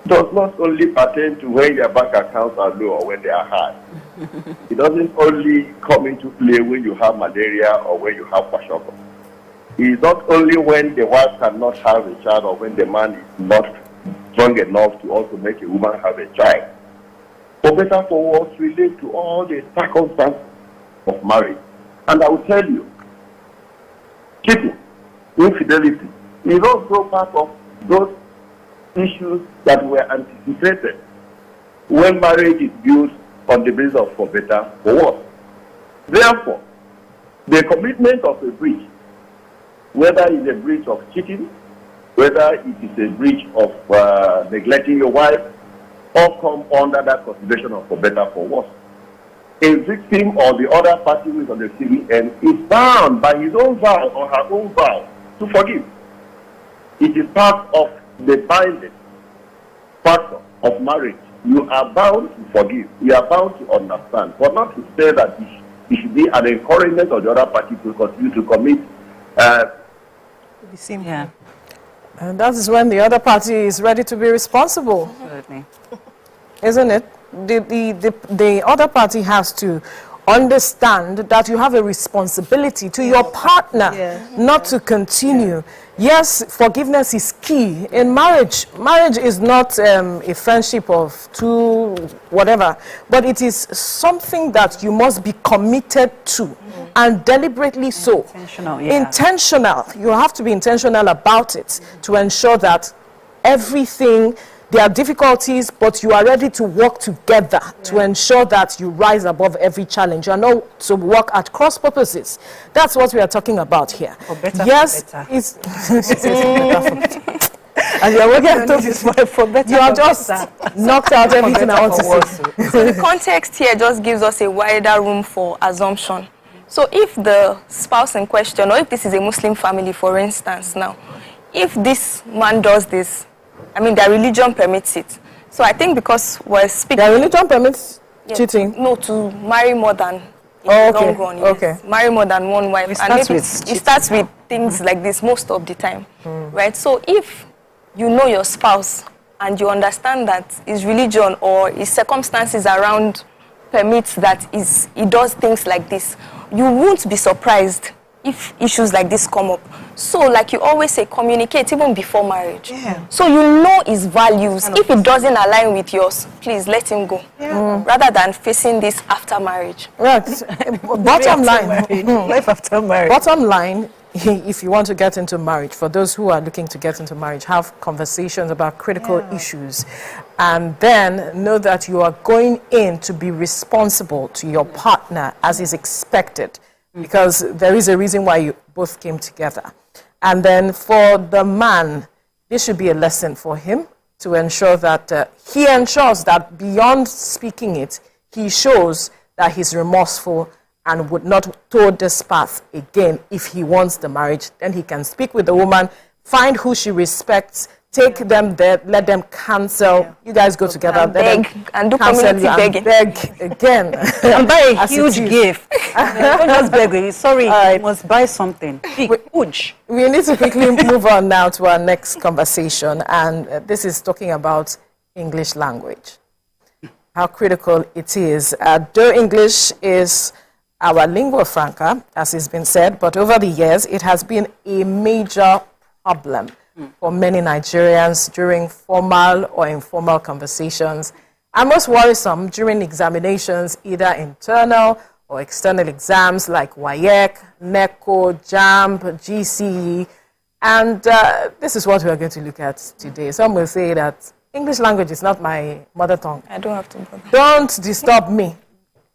Does not only pertain to when your bank accounts are low or when they are high. It doesn't only come into play when you have malaria or when you have kwashiorkor. It is not only when the wife cannot have a child or when the man is not strong enough to also make a woman have a child. For better, for worse, relate to all the circumstances of marriage. And I will tell you, cheating, infidelity, is also part of those issues that were anticipated when marriage is built on the basis of for better, for worse. Therefore, the commitment of a breach, whether it's a breach of cheating, whether it is a breach of neglecting your wife, all come under that consideration of for better, for worse. A victim or the other party who is on the receiving end is bound by his own vow or her own vow to forgive. It is part of the binding factor of marriage you are bound to forgive. You are bound to understand. But not to say that it should be an encouragement of the other party to continue to commit. Yeah. And that is when the other party is ready to be responsible. Absolutely. Isn't it? The other party has to understand that you have a responsibility to your partner not to continue. Yes, forgiveness is key in marriage. Marriage is not a friendship of two whatever, but it is something that you must be committed to, and deliberately so. Intentional, Intentional. You have to be intentional about it to ensure that everything, there are difficulties, but you are ready to work together to ensure that you rise above every challenge. You are not to work at cross purposes. That's what we are talking about here. For better, yes, for better. It's and you're working for better. You have just knocked out everything I want to say. So the context here just gives us a wider room for assumption. So if the spouse in question, or if this is a Muslim family, for instance, now, if this man does this, I mean, their religion permits it. So I think because we're speaking... Their religion permits cheating? No, to marry more than... long run, yes. Marry more than one wife. It starts with things like this most of the time, right? So if you know your spouse and you understand that his religion or his circumstances around permits that he does things like this, you won't be surprised if issues like this come up. So, like you always say, communicate even before marriage. So you know his values. If it doesn't align with yours, please let him go. Rather than facing this after marriage. Right. Bottom line. Life after marriage. Bottom line, if you want to get into marriage, for those who are looking to get into marriage, have conversations about critical issues. And then know that you are going in to be responsible to your partner as is expected. Because there is a reason why you both came together. And then for the man, this should be a lesson for him to ensure that he ensures that beyond speaking it, he shows that he's remorseful and would not toad this path again if he wants the marriage. Then he can speak with the woman, find who she respects, take them there, let them cancel. You guys go together, and beg, and do community begging. Beg again. And buy a huge gift. Don't just beg. Sorry, you must buy something. Huge. We need to quickly move on now to our next conversation, and this is talking about English language. How critical it is. Though English is our lingua franca, as has been said, but over the years it has been a major problem for many Nigerians during formal or informal conversations, and most worrisome during examinations, either internal or external exams like WAEC, NECO, JAMB, GCE, and this is what we are going to look at today. Some will say that English language is not my mother tongue. I don't have to bother. Don't disturb me.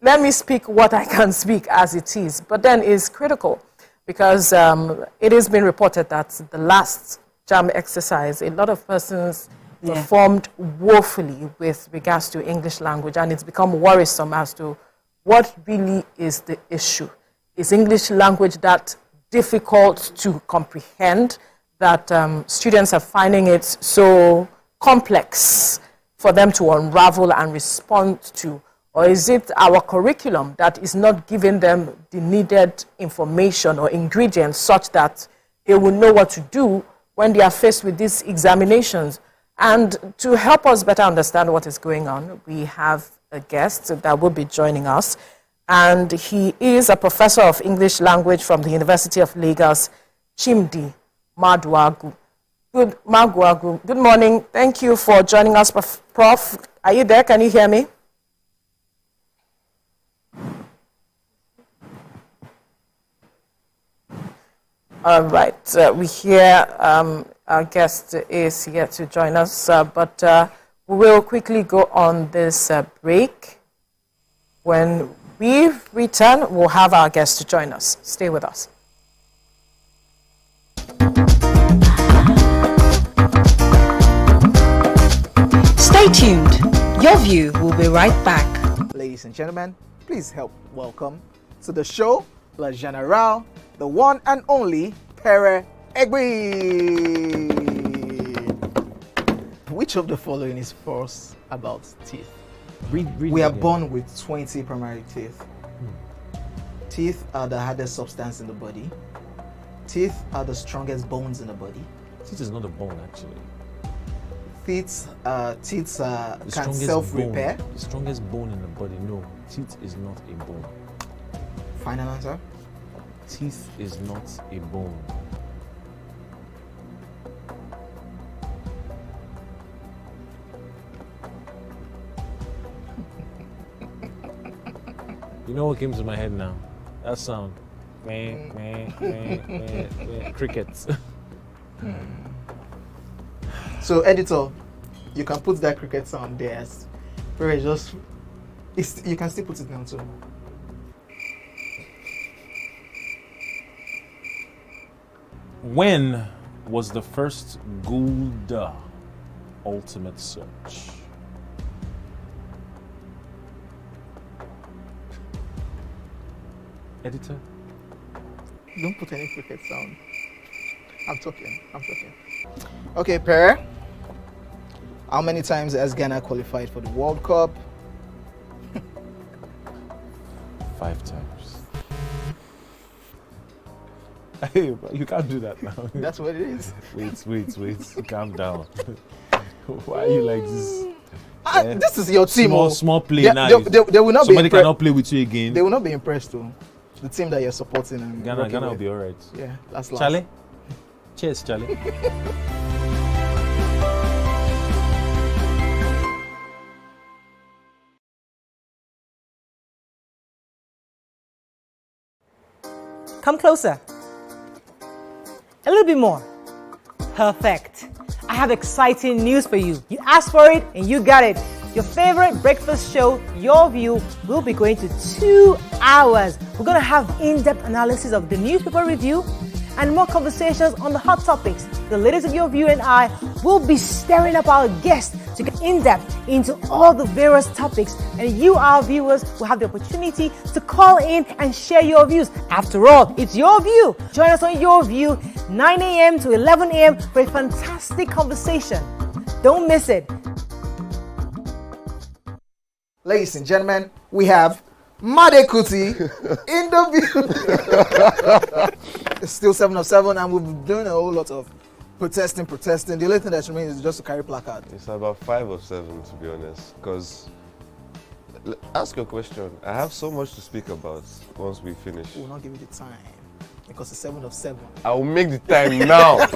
Let me speak what I can speak as it is. But then it's critical because it has been reported that the last JAM exercise, a lot of persons performed woefully with regards to English language, and it's become worrisome as to what really is the issue. Is English language that difficult to comprehend that students are finding it so complex for them to unravel and respond to? Or is it our curriculum that is not giving them the needed information or ingredients such that they will know what to do when they are faced with these examinations? And to help us better understand what is going on, we have a guest that will be joining us. And he is a professor of English language from the University of Lagos, Chimdi Maduagu. Good morning. Thank you for joining us, Prof. Are you there? Can you hear me? All right. We hear our guest is here to join us, but we will quickly go on this break. When we return, we'll have our guest to join us. Stay with us. Stay tuned. Your View will be right back. Ladies and gentlemen, please help welcome to the show, La General, the one and only Pere Egbe. Which of the following is false about teeth? Read We it are again. born with 20 primary teeth. Teeth are the hardest substance in the body. Teeth are the strongest bones in the body. Teeth is not a bone, actually. Teeth can strongest self-repair. bone- The strongest bone in the body. No, teeth is not a bone. Final answer. Teeth is not a bone. You know what came to my head now? That sound. Meh, meh, meh, meh, meh. Crickets. So, editor, you can put that cricket sound there. You can still put it down too. When was the first Gulda ultimate search? Editor? Don't put any cricket sound. I'm talking. Okay, Per. How many times has Ghana qualified for the World Cup? 5 times. Hey, you can't do that now. That's what it is. Wait. Calm down. Why are you like this? This is your team. Small play they, now. They will not Somebody be cannot play with you again. They will not be impressed though. The team that you're supporting and Ghana will be alright. Yeah, that's last. Charlie? Cheers, Charlie. Come closer. A little bit more. Perfect. I have exciting news for you. You asked for it and you got it. Your favorite breakfast show, Your View, will be going to 2 hours. We're going to have in-depth analysis of the newspaper review and more conversations on the hot topics. The ladies of Your View and I will be stirring up our guests to get in-depth into all the various topics, and you, our viewers, will have the opportunity to call in and share your views. After all, it's Your View. Join us on Your View, 9 a.m. to 11 a.m. for a fantastic conversation. Don't miss it. Ladies and gentlemen, we have Made Kuti in the view. It's still 7 of 7, and we've been doing a whole lot of protesting. The only thing that remains is just to carry placard. It's about 5 of 7, to be honest. Because, ask your question. I have so much to speak about once we finish. We will not give you the time because it's 7 of 7. I will make the time now.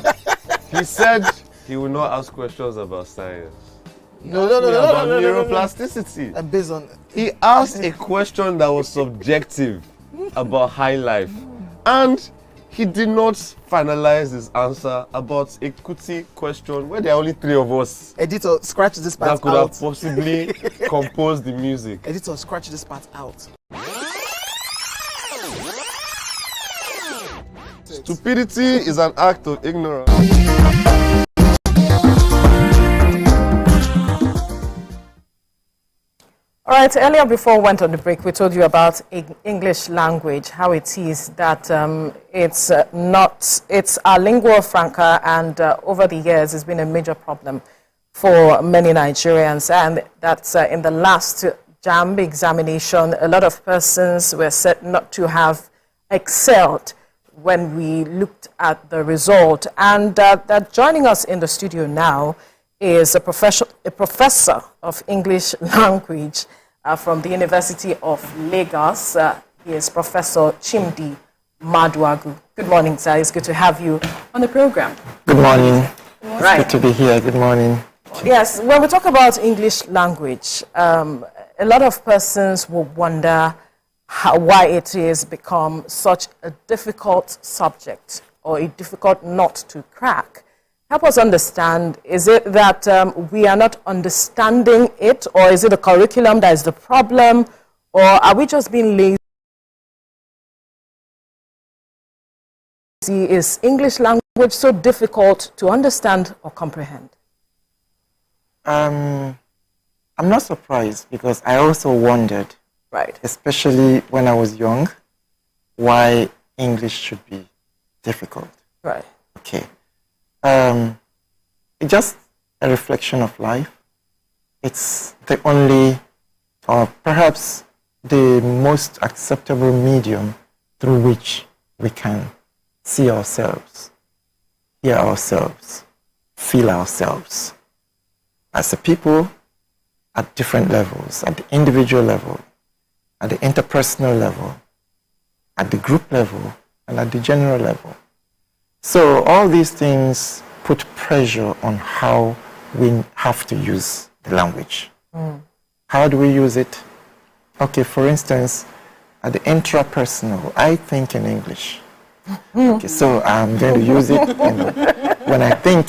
He said he will not ask questions about science. No. About neuroplasticity. And based on he asked a question that was subjective about high life, and he did not finalize his answer about a Kuti question where there are only 3 of us. Editor, scratch this part out. That could have possibly composed the music. Editor, scratch this part out. Stupidity is an act of ignorance. All right, earlier before we went on the break, we told you about English language, how it is that it's our lingua franca, and over the years it's been a major problem for many Nigerians, and that's in the last JAMB examination, a lot of persons were said not to have excelled when we looked at the result. And that joining us in the studio now is a professor of English language from the University of Lagos. He is Professor Chimdi Maduagu. Good morning, sir. It's good to have you on the program. Good morning. Right. It's good to be here. Good morning. Yes, when we talk about English language, a lot of persons will wonder why it has become such a difficult subject or a difficult nut to crack. Help us understand, is it that we are not understanding it, or is it the curriculum that is the problem, or are we just being lazy? Is English language so difficult to understand or comprehend? I'm not surprised, because I also wondered, right, especially when I was young, why English should be difficult. Right. Okay. It just a reflection of life. It's the only, or perhaps the most acceptable medium through which we can see ourselves, hear ourselves, feel ourselves as a people at different levels, at the individual level, at the interpersonal level, at the group level, and at the general level. So all these things put pressure on how we have to use the language. How do we use it? Okay, for instance, at the intrapersonal, I think in English. Okay, so I'm going to use it when I think,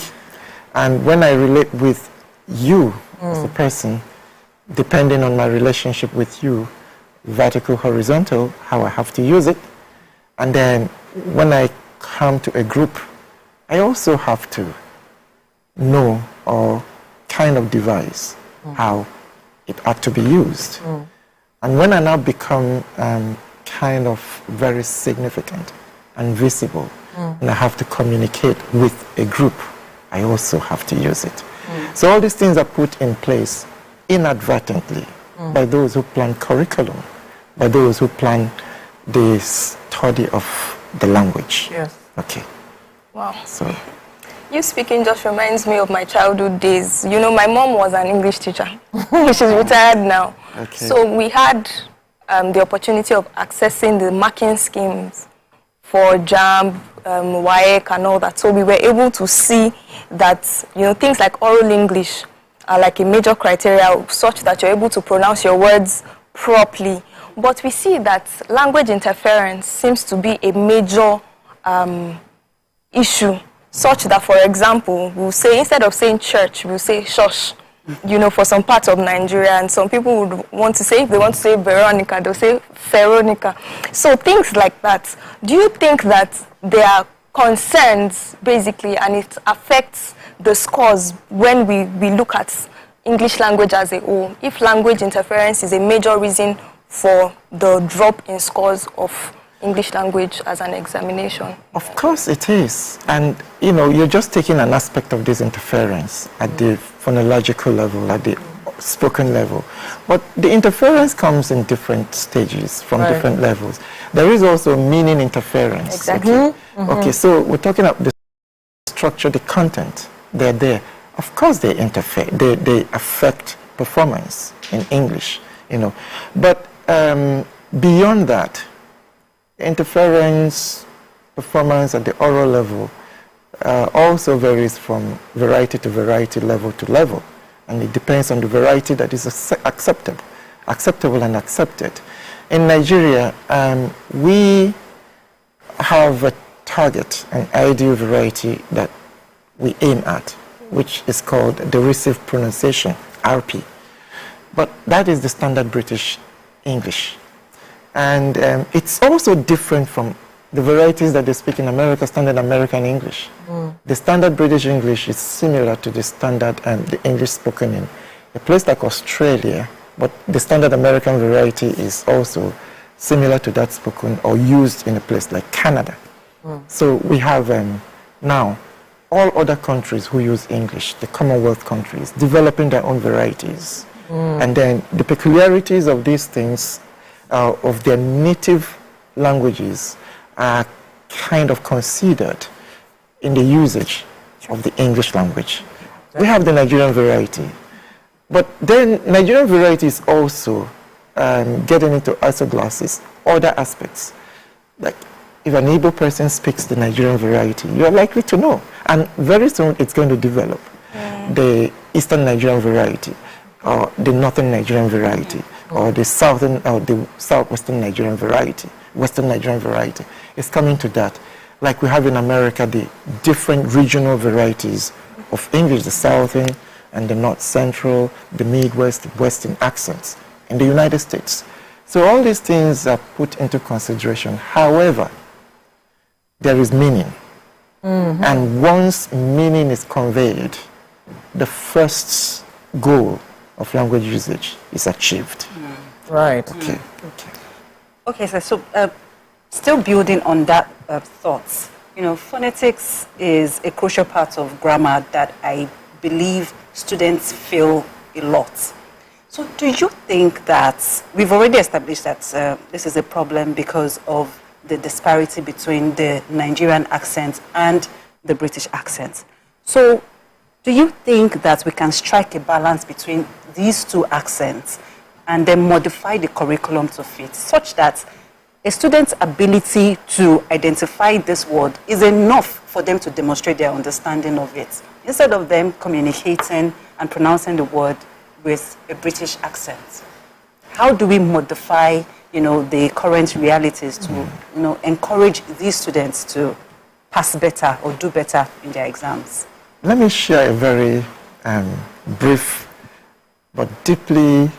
and when I relate with you as a person, depending on my relationship with you, vertical, horizontal, how I have to use it. And then when I come to a group, I also have to know or kind of devise how it ought to be used. And when I now become kind of very significant and visible, and I have to communicate with a group, I also have to use it. So all these things are put in place inadvertently by those who plan curriculum, by those who plan the study of the language. Yes. Okay. Wow. So you speaking just reminds me of my childhood days. You know, my mom was an English teacher. She's retired now. Okay. So we had the opportunity of accessing the marking schemes for JAMB, WAEC and all that. So we were able to see that, you know, things like oral English are like a major criteria such that you're able to pronounce your words properly. But we see that language interference seems to be a major issue, such that, for example, we'll say, instead of saying church, we'll say shush, you know, for some parts of Nigeria. And some people would want to say, if they want to say Veronica, they'll say Veronica. So things like that. Do you think that there are concerns, basically, and it affects the scores when we look at English language as a whole? If language interference is a major reason for the drop in scores of English language as an examination? of course it is. And, you know, you're just taking an aspect of this interference at the phonological level, at the spoken level. But the interference comes in different stages, from different levels. There is also meaning interference. Exactly. Okay, okay, so we're talking about the structure, the content. They're there. Of course they interfere. They affect performance in English, you know. But beyond that, interference, performance at the oral level also varies from variety to variety, level to level. And it depends on the variety that is acceptable and accepted. In Nigeria, we have a target, an ideal variety that we aim at, which is called derisive pronunciation, RP. But that is the standard British English. And it's also different from the varieties that they speak in America, standard American English. The standard British English is similar to the standard and the English spoken in a place like Australia, but the standard American variety is also similar to that spoken or used in a place like Canada. So we have now all other countries who use English, the Commonwealth countries, developing their own varieties. And then the peculiarities of these things, of their native languages, are kind of considered in the usage of the English language. We have the Nigerian variety. But then Nigerian variety is also getting into isoglasses, other aspects. Like if an Igbo person speaks the Nigerian variety, you're likely to know. And very soon it's going to develop the Eastern Nigerian variety, or the Northern Nigerian variety, or the Southern or the Southwestern Nigerian variety, Western Nigerian variety. It's coming to that. Like we have in America the different regional varieties of English, the Southern and the North Central, the Midwest, the Western accents in the United States. So all these things are put into consideration. However, there is meaning. And once meaning is conveyed, the first goal of language usage is achieved. Right. Okay. Okay, so still building on that thoughts, you know, phonetics is a crucial part of grammar that I believe students fail a lot. So do you think that, we've already established that this is a problem because of the disparity between the Nigerian accent and the British accent. So do you think that we can strike a balance between these two accents and then modify the curriculum to fit such that a student's ability to identify this word is enough for them to demonstrate their understanding of it, instead of them communicating and pronouncing the word with a British accent? How do we modify, the current realities to, encourage these students to pass better or do better in their exams? Let me share a very brief but deeply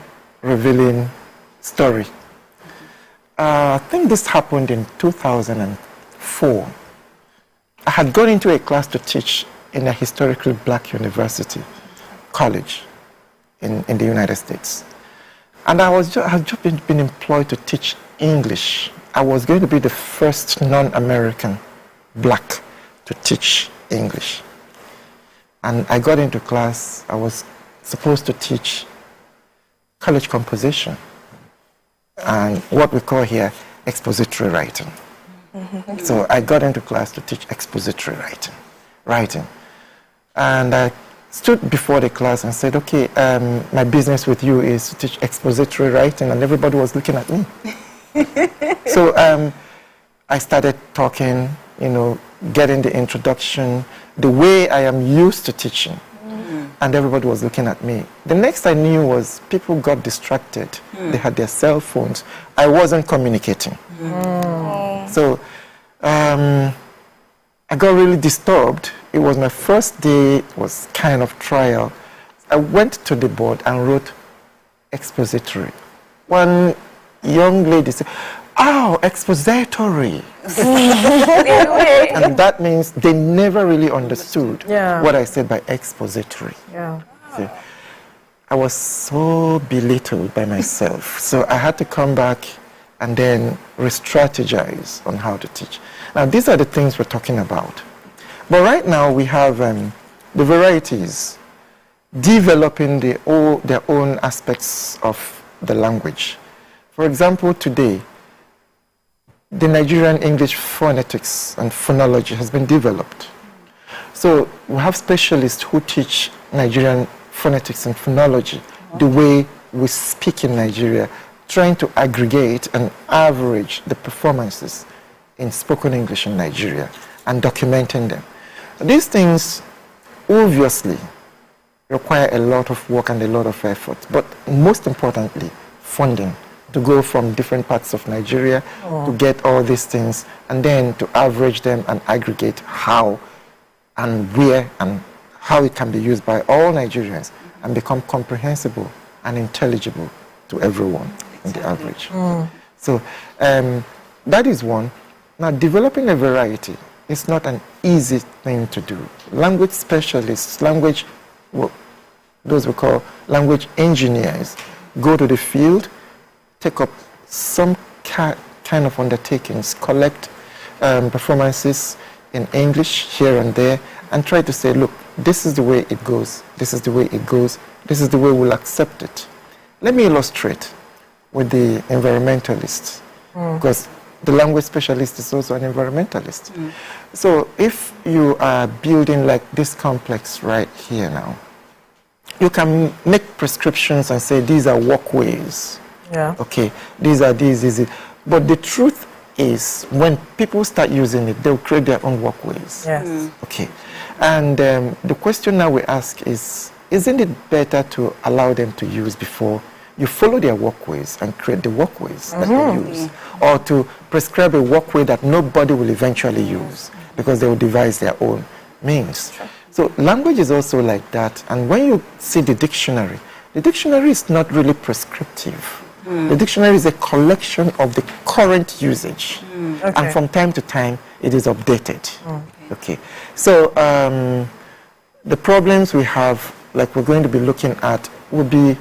revealing story. I think this happened in 2004. I had gone into a class to teach in a historically black university, college in the United States. And I had just been employed to teach English. I was going to be the first non-American black to teach English. And I got into class. I was supposed to teach college composition and what we call here expository writing. So I got into class to teach expository writing. And I stood before the class and said, okay, my business with you is to teach expository writing, and everybody was looking at me. So I started talking, getting the introduction, the way I am used to teaching. And everybody was looking at me. The next I knew was people got distracted. They had their cell phones. I wasn't communicating. So I got really disturbed. It was my first day, it was kind of trial. I went to the board and wrote expository. One young lady said, oh, expository. And that means they never really understood what I said by expository. See, I was so belittled by myself. So I had to come back and then re-strategize on how to teach. Now, these are the things we're talking about. But right now, we have the varieties developing their own aspects of the language. For example, today, the Nigerian English phonetics and phonology has been developed. So we have specialists who teach Nigerian phonetics and phonology the way we speak in Nigeria, trying to aggregate and average the performances in spoken English in Nigeria and documenting them. These things obviously require a lot of work and a lot of effort, but most importantly, funding to go from different parts of Nigeria to get all these things and then to average them and aggregate how and where and how it can be used by all Nigerians and become comprehensible and intelligible to everyone in the average. So that is one. Now, developing a variety is not an easy thing to do. Language specialists, those we call language engineers, go to the field, take up some kind of undertakings, collect performances in English here and there, and try to say, look, this is the way it goes, this is the way it goes, this is the way we'll accept it. Let me illustrate with the environmentalist, because the language specialist is also an environmentalist. So if you are building like this complex right here now, you can make prescriptions and say these are walkways. Okay, these are these. But the truth is, when people start using it, they'll create their own walkways. Okay, and the question now we ask is, isn't it better to allow them to use before you follow their walkways and create the walkways that they use, or to prescribe a walkway that nobody will eventually use because they will devise their own means? So language is also like that. And when you see the dictionary is not really prescriptive. The dictionary is a collection of the current usage. And from time to time, it is updated. Okay. So the problems we have, like we're going to be looking at, will be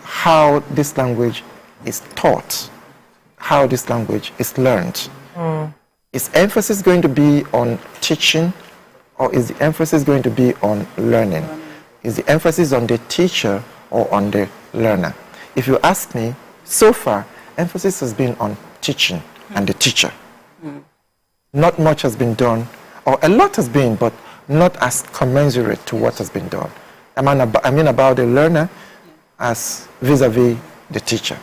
how this language is taught, how this language is learned. Is emphasis going to be on teaching, or is the emphasis going to be on learning? Is the emphasis on the teacher or on the learner? If you ask me, so far, emphasis has been on teaching and the teacher. Not much has been done, or a lot has been, but not as commensurate to what has been done. I mean about the learner as vis-a-vis the teacher.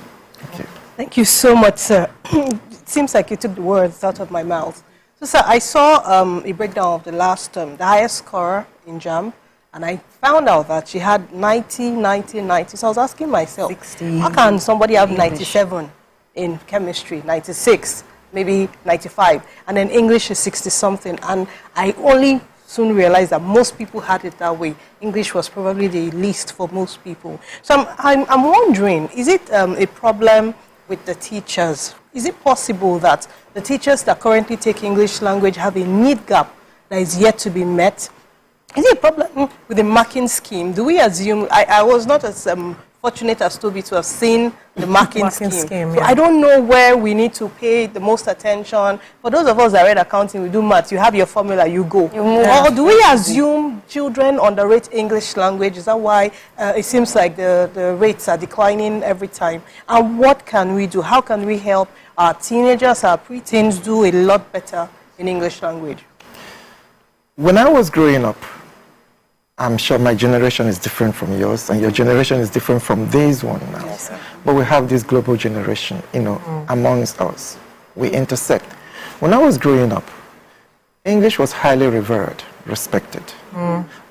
Okay. Thank you so much, sir. It seems like you took the words out of my mouth. So, sir, I saw a breakdown of the last term, the highest scorer in JAMB, and I found out that she had 90, 90, 90. So I was asking myself, 60, how can somebody have 97 in chemistry, 96, maybe 95, and then English is 60-something? And I only soon realized that most people had it that way. English was probably the least for most people. So I'm wondering, is it a problem with the teachers? Is it possible that the teachers that currently take English language have a need gap that is yet to be met? Is it a problem with the marking scheme? Do we assume, I was not as fortunate as Toby to have seen the marking scheme. So I don't know where we need to pay the most attention. For those of us that read accounting, we do maths, you have your formula, you go. Or do we assume children underrate English language? Is that why it seems like the rates are declining every time? And what can we do? How can we help our teenagers, our preteens do a lot better in English language? When I was growing up, I'm sure my generation is different from yours, and your generation is different from this one now. Yes, but we have this global generation, amongst us. We intersect. When I was growing up, English was highly revered, respected.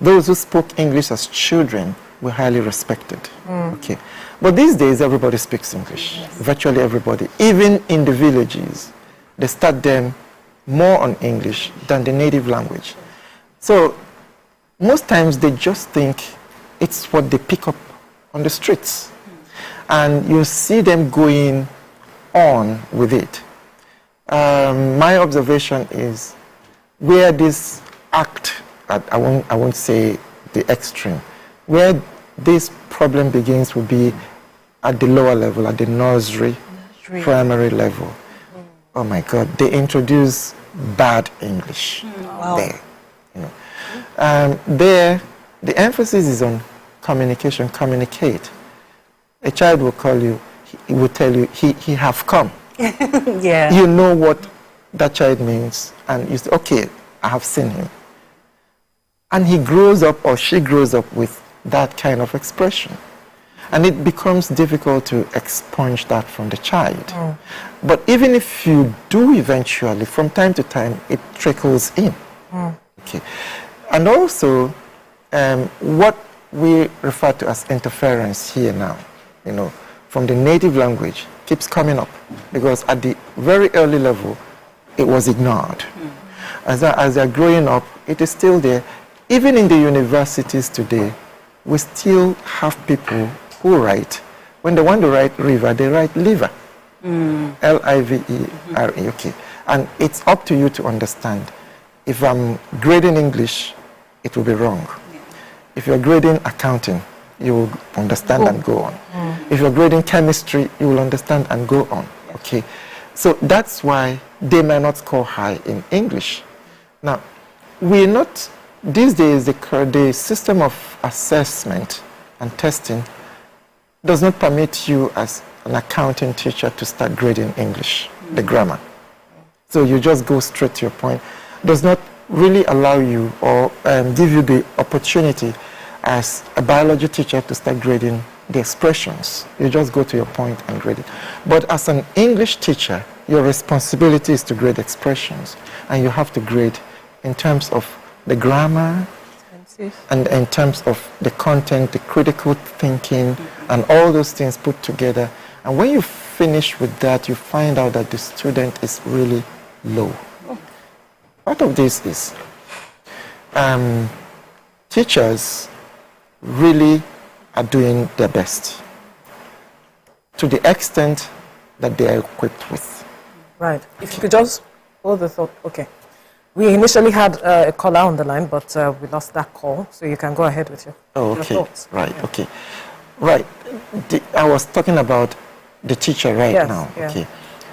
Those who spoke English as children were highly respected. Okay. But these days, everybody speaks English. Virtually everybody. Even in the villages, they start them more on English than the native language. So most times they just think it's what they pick up on the streets. And you see them going on with it. My observation is where this act, I won't say the extreme, where this problem begins will be at the lower level, at the nursery, primary level. Oh my God, they introduce bad English there. There, the emphasis is on communication, communicate. A child will call you, he will tell you, he have come. Yeah. You know what that child means, and you say, okay, I have seen him. And he grows up, or she grows up with that kind of expression. And it becomes difficult to expunge that from the child. But even if you do eventually, from time to time, it trickles in. Okay. And also, what we refer to as interference here now, from the native language keeps coming up, because at the very early level, it was ignored. As they're growing up, it is still there. Even in the universities today, we still have people who write. When they want to write river, they write liver. L-I-V-E-R-E, okay. And it's up to you to understand. If I'm grading English, it will be wrong. If you're grading accounting, you will understand and go on. If you're grading chemistry, you will understand and go on. Okay. So that's why they may not score high in English. Now, we're not, these days, the system of assessment and testing does not permit you as an accounting teacher to start grading English, the grammar. So you just go straight to your point. Does not really allow you or give you the opportunity as a biology teacher to start grading the expressions. You just go to your point and grade it. But as an English teacher, your responsibility is to grade expressions, and you have to grade in terms of the grammar and in terms of the content, the critical thinking, and all those things put together. And when you finish with that, you find out that the student is really low. Part of this is teachers really are doing their best to the extent that they are equipped with. Right. If you could just hold the thought. Okay. We initially had a caller on the line, but we lost that call, so you can go ahead with your thoughts. Right, okay. Right. I was talking about the teacher now. Yeah. Okay.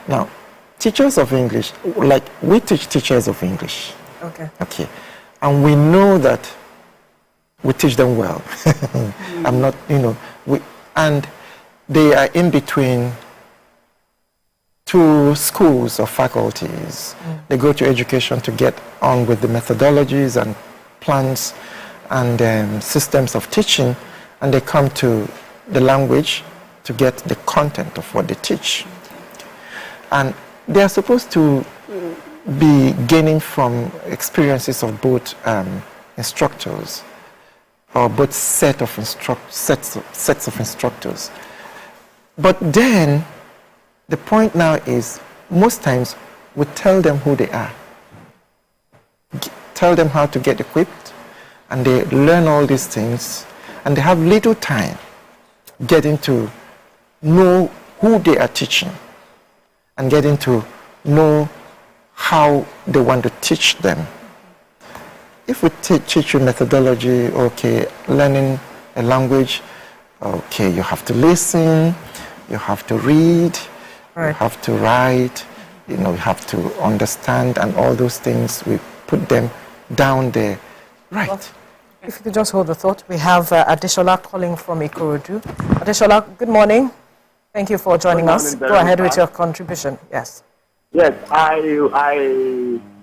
Now, teachers of English, like we teach teachers of English. Okay. Okay. And we know that we teach them well. I'm not, and they are in between two schools or faculties. They go to education to get on with the methodologies and plans and systems of teaching, and they come to the language to get the content of what they teach. And they are supposed to be gaining from experiences of both instructors, or both sets of instructors. But then the point now is, most times we tell them who they are, tell them how to get equipped, and they learn all these things, and they have little time getting to know who they are teaching and getting to know how they want to teach them. If we teach you methodology, okay, learning a language, okay, you have to listen, you have to read, you have to write, you have to understand, and all those things, we put them down there. Right. Well, if you could just hold the thought. We have Adeshola calling from Ikorodu. Adeshola, good morning. Thank you for joining us. Go ahead with your contribution. Yes. Yes, I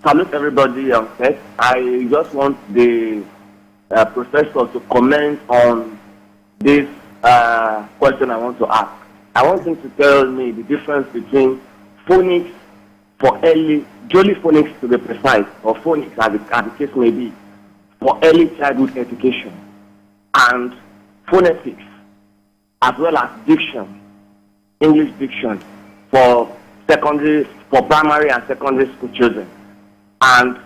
salute everybody on set. I just want the professor to comment on this question I want to ask. I want him to tell me the difference between phonics for early, jolly phonics to be precise, or phonics as the case may be, for early childhood education, and phonetics, as well as diction, English diction, for primary and secondary school children, and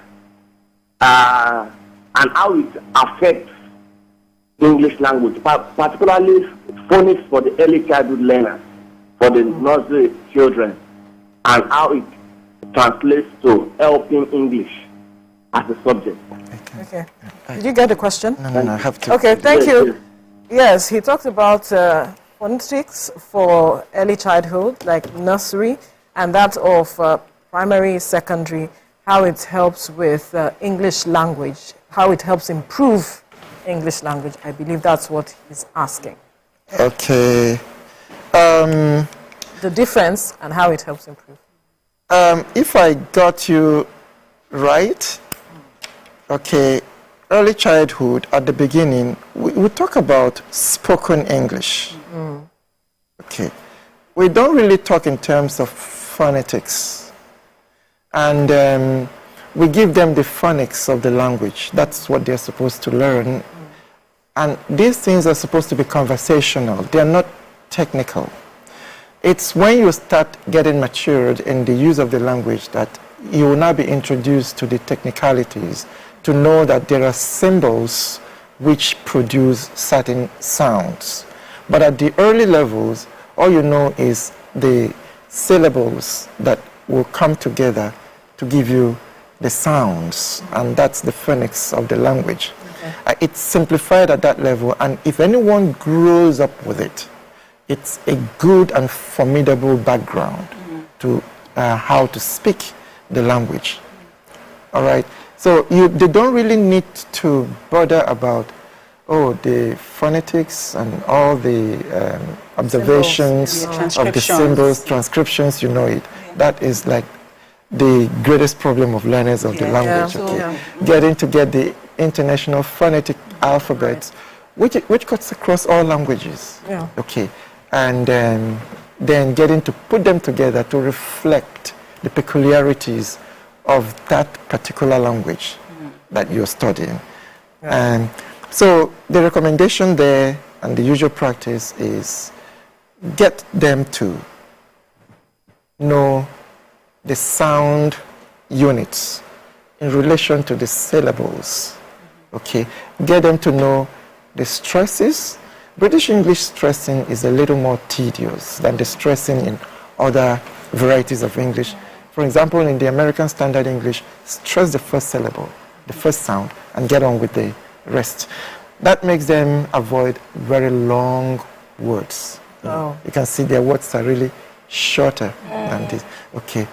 how it affects English language, particularly phonics for the early childhood learners, for the nursery children, and how it translates to helping English as a subject. Okay. Did you get the question? No, I have to. Okay, thank you. Yes, he talked about phonetics for early childhood, like nursery, and that of primary, secondary, how it helps with English language, how it helps improve English language. I believe that's what he's asking. Okay. The difference and how it helps improve. If I got you right, okay, early childhood, at the beginning, we talk about spoken English. Okay. We don't really talk in terms of phonetics. And we give them the phonics of the language. That's what they're supposed to learn. And these things are supposed to be conversational. They're not technical. It's when you start getting matured in the use of the language that you will now be introduced to the technicalities to know that there are symbols which produce certain sounds. But at the early levels, all you know is the syllables that will come together to give you the sounds, and that's the phonics of the language. Okay. It's simplified at that level, and if anyone grows up with it, it's a good and formidable background to how to speak the language. All right? So they don't really need to bother about, the phonetics and all the observations of the symbols, transcriptions, you know it. Yeah. That is like the greatest problem of learners of the language. Getting to get the international phonetic alphabets, which cuts across all languages. Yeah. Okay. And then getting to put them together to reflect the peculiarities of that particular language that you're studying. Yeah. So the recommendation there and the usual practice is get them to know the sound units in relation to the syllables. Okay, get them to know the stresses. British English stressing is a little more tedious than the stressing in other varieties of English. For example, in the American Standard English, stress the first syllable, the first sound, and get on with the rest. That makes them avoid very long words. You can see their words are really shorter than this. Okay.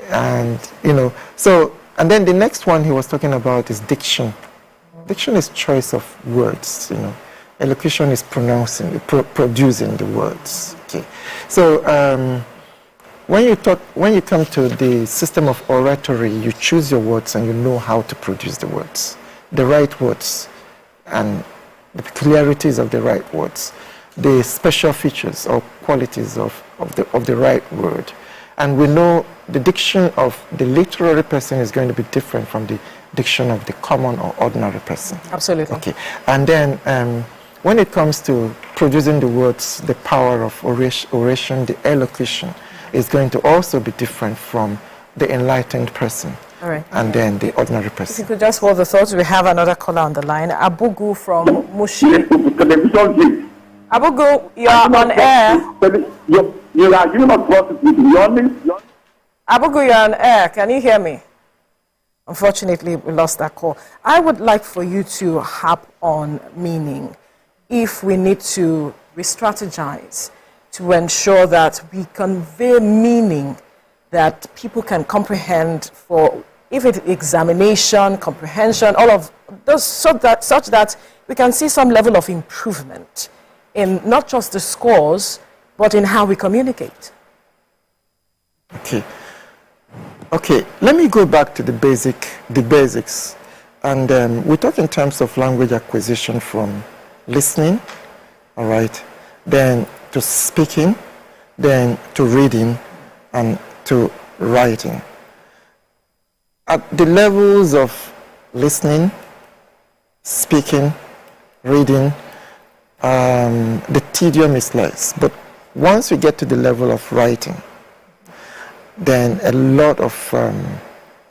And, and then the next one he was talking about is diction. Diction is choice of words, Elocution is producing the words. Okay. So when you come to the system of oratory, you choose your words and you know how to produce the words, the right words, and the peculiarities of the right words, the special features or qualities of the right word. And we know the diction of the literary person is going to be different from the diction of the common or ordinary person. Absolutely. Okay. And then when it comes to producing the words, the power of oration, the elocution is going to also be different from the enlightened person. All right. And then the ordinary If person. you could just hold the thoughts, we have another caller on the line. Abugu from Mushi. Abugu, you are on air. You are giving us Abugu, you are on air. Can you hear me? Unfortunately, we lost that call. I would like for you to harp on meaning. If we need to re-strategize to ensure that we convey meaning that people can comprehend for, if it's examination, comprehension, all of those, such that we can see some level of improvement in not just the scores, but in how we communicate. Okay, let me go back to the basics. And we talk in terms of language acquisition from listening, all right, then to speaking, then to reading, and to writing. At the levels of listening, speaking, reading, the tedium is less. But once we get to the level of writing, then a lot of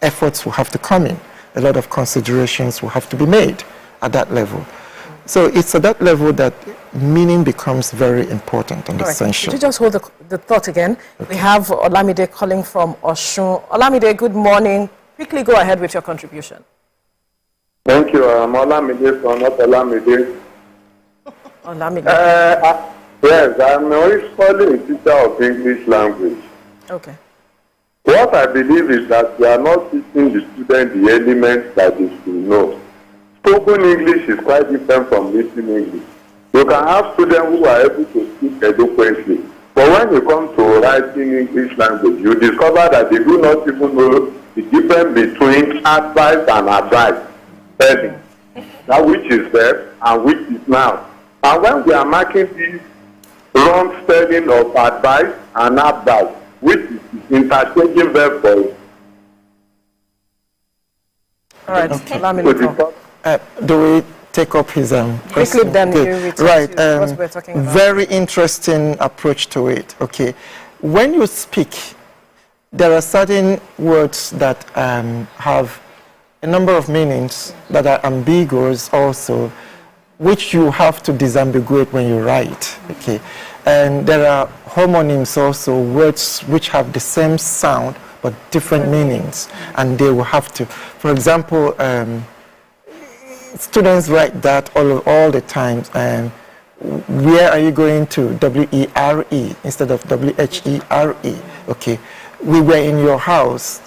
efforts will have to come in. A lot of considerations will have to be made at that level. So it's at that level that meaning becomes very important and essential. Could you just hold the thought again? Okay. We have Olamide calling from Oshun. Olamide, good morning. Quickly go ahead with your contribution. Thank you. I'm Olamide from Olamide. Olamide. Yes, I'm originally a teacher of English language. Okay. What I believe is that we are not teaching the students the elements that they should know. Spoken English is quite different from written English. You can have students who are able to speak eloquently, but when you come to writing English language, you discover that they do not even know the difference between advice and advice spelling. That which is verb and which is noun. And when we are marking this wrong spelling of advice and advice, which is interchanging verb for it. All right, do we take up his question? Then right, what we're talking about. Very interesting approach to it. Okay, when you speak, there are certain words that have a number of meanings that are ambiguous also, which you have to disambiguate when you write. Okay, and there are homonyms also, words which have the same sound but different meanings, and they will have to, for example, students write that all the time. Where are you going to? W-E-R-E instead of W-H-E-R-E. Okay. We were in your house.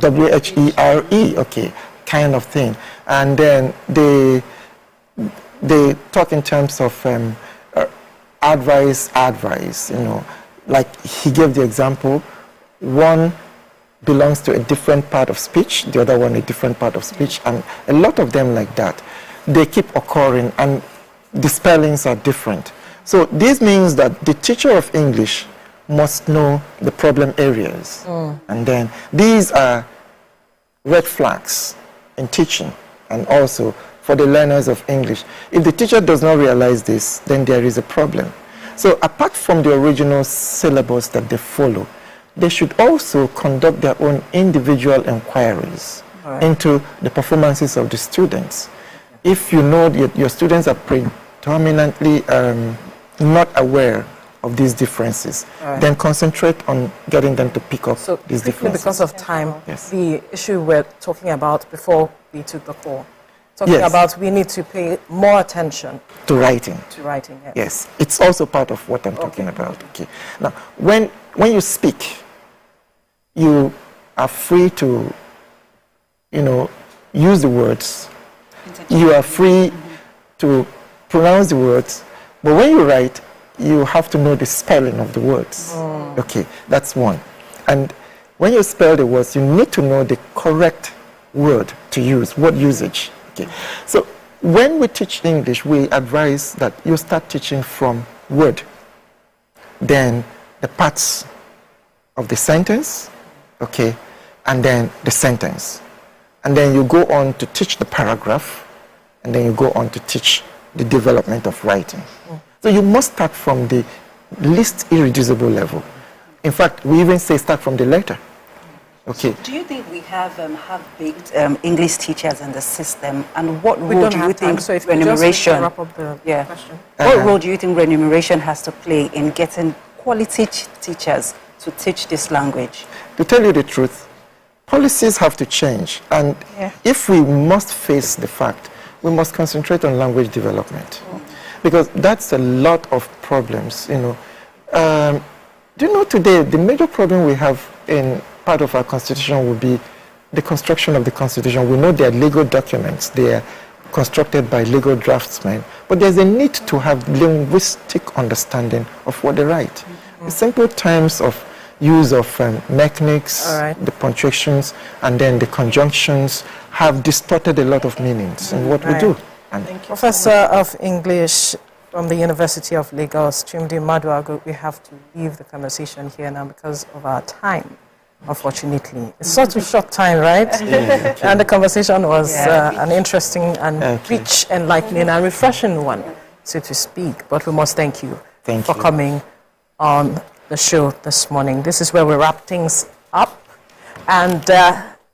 W-H-E-R-E. Okay. Kind of thing. And then they talk in terms of advice. Like he gave the example, one belongs to a different part of speech, the other one a different part of speech, and a lot of them like that. They keep occurring, and the spellings are different. So this means that the teacher of English must know the problem areas. And then these are red flags in teaching and also for the learners of English. If the teacher does not realize this, then there is a problem. So apart from the original syllabus that they follow, they should also conduct their own individual inquiries into the performances of the students. If you know your students are predominantly not aware of these differences, then concentrate on getting them to pick up these differences. Because of time, the issue we're talking about before we took the call, about we need to pay more attention to writing. Yes, it's also part of what I'm talking about. Okay. Now, when you speak, you are free to, use the words, You are free to pronounce the words, but when you write, you have to know the spelling of the words. Okay, that's one. And when you spell the words, you need to know the correct word to use, word usage. Okay. So when we teach English, we advise that you start teaching from word, then the parts of the sentence, okay, and then the sentence. And then you go on to teach the paragraph, and then you go on to teach the development of writing. So you must start from the least irreducible level. In fact, we even say start from the letter. Okay. Do you think we have baked English teachers in the system, and what role do you think remuneration? What role do you think remuneration has to play in getting quality teachers to teach this language? To tell you the truth, policies have to change, and if we must face the fact, we must concentrate on language development, because that's a lot of problems. You know, do you know today the major problem we have in part of our constitution will be the construction of the constitution. We know they are legal documents, they are constructed by legal draftsmen, but there's a need to have linguistic understanding of what they write. The simple terms of use of mechanics, the punctuations, and then the conjunctions have distorted a lot of meanings in what we do. And Professor of English from the University of Lagos, Chimdi Maduago, we have to leave the conversation here now because of our time. Unfortunately, it's such a short time, right? And the conversation was an interesting and rich, enlightening, and refreshing one, so to speak. But we must thank you for coming on the show this morning. This is where we wrap things up. And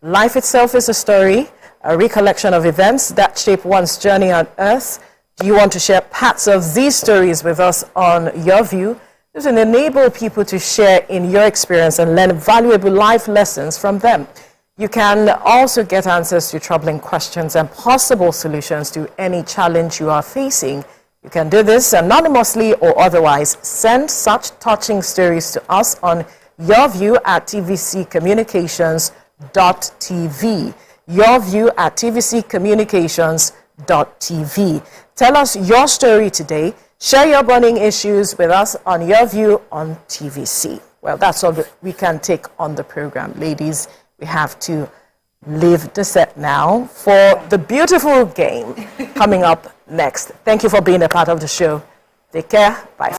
life itself is a story, a recollection of events that shape one's journey on earth. Do you want to share parts of these stories with us on Your View? This will enable people to share in your experience and learn valuable life lessons from them. You can also get answers to troubling questions and possible solutions to any challenge you are facing. You can do this anonymously or otherwise. Send such touching stories to us on yourview@tvccommunications.tv. yourview@tvccommunications.tv. Tell us your story today. Share your burning issues with us on Your View on TVC. Well, that's all we can take on the program. Ladies, we have to leave the set now for the beautiful game coming up next. Thank you for being a part of the show. Take care. Bye.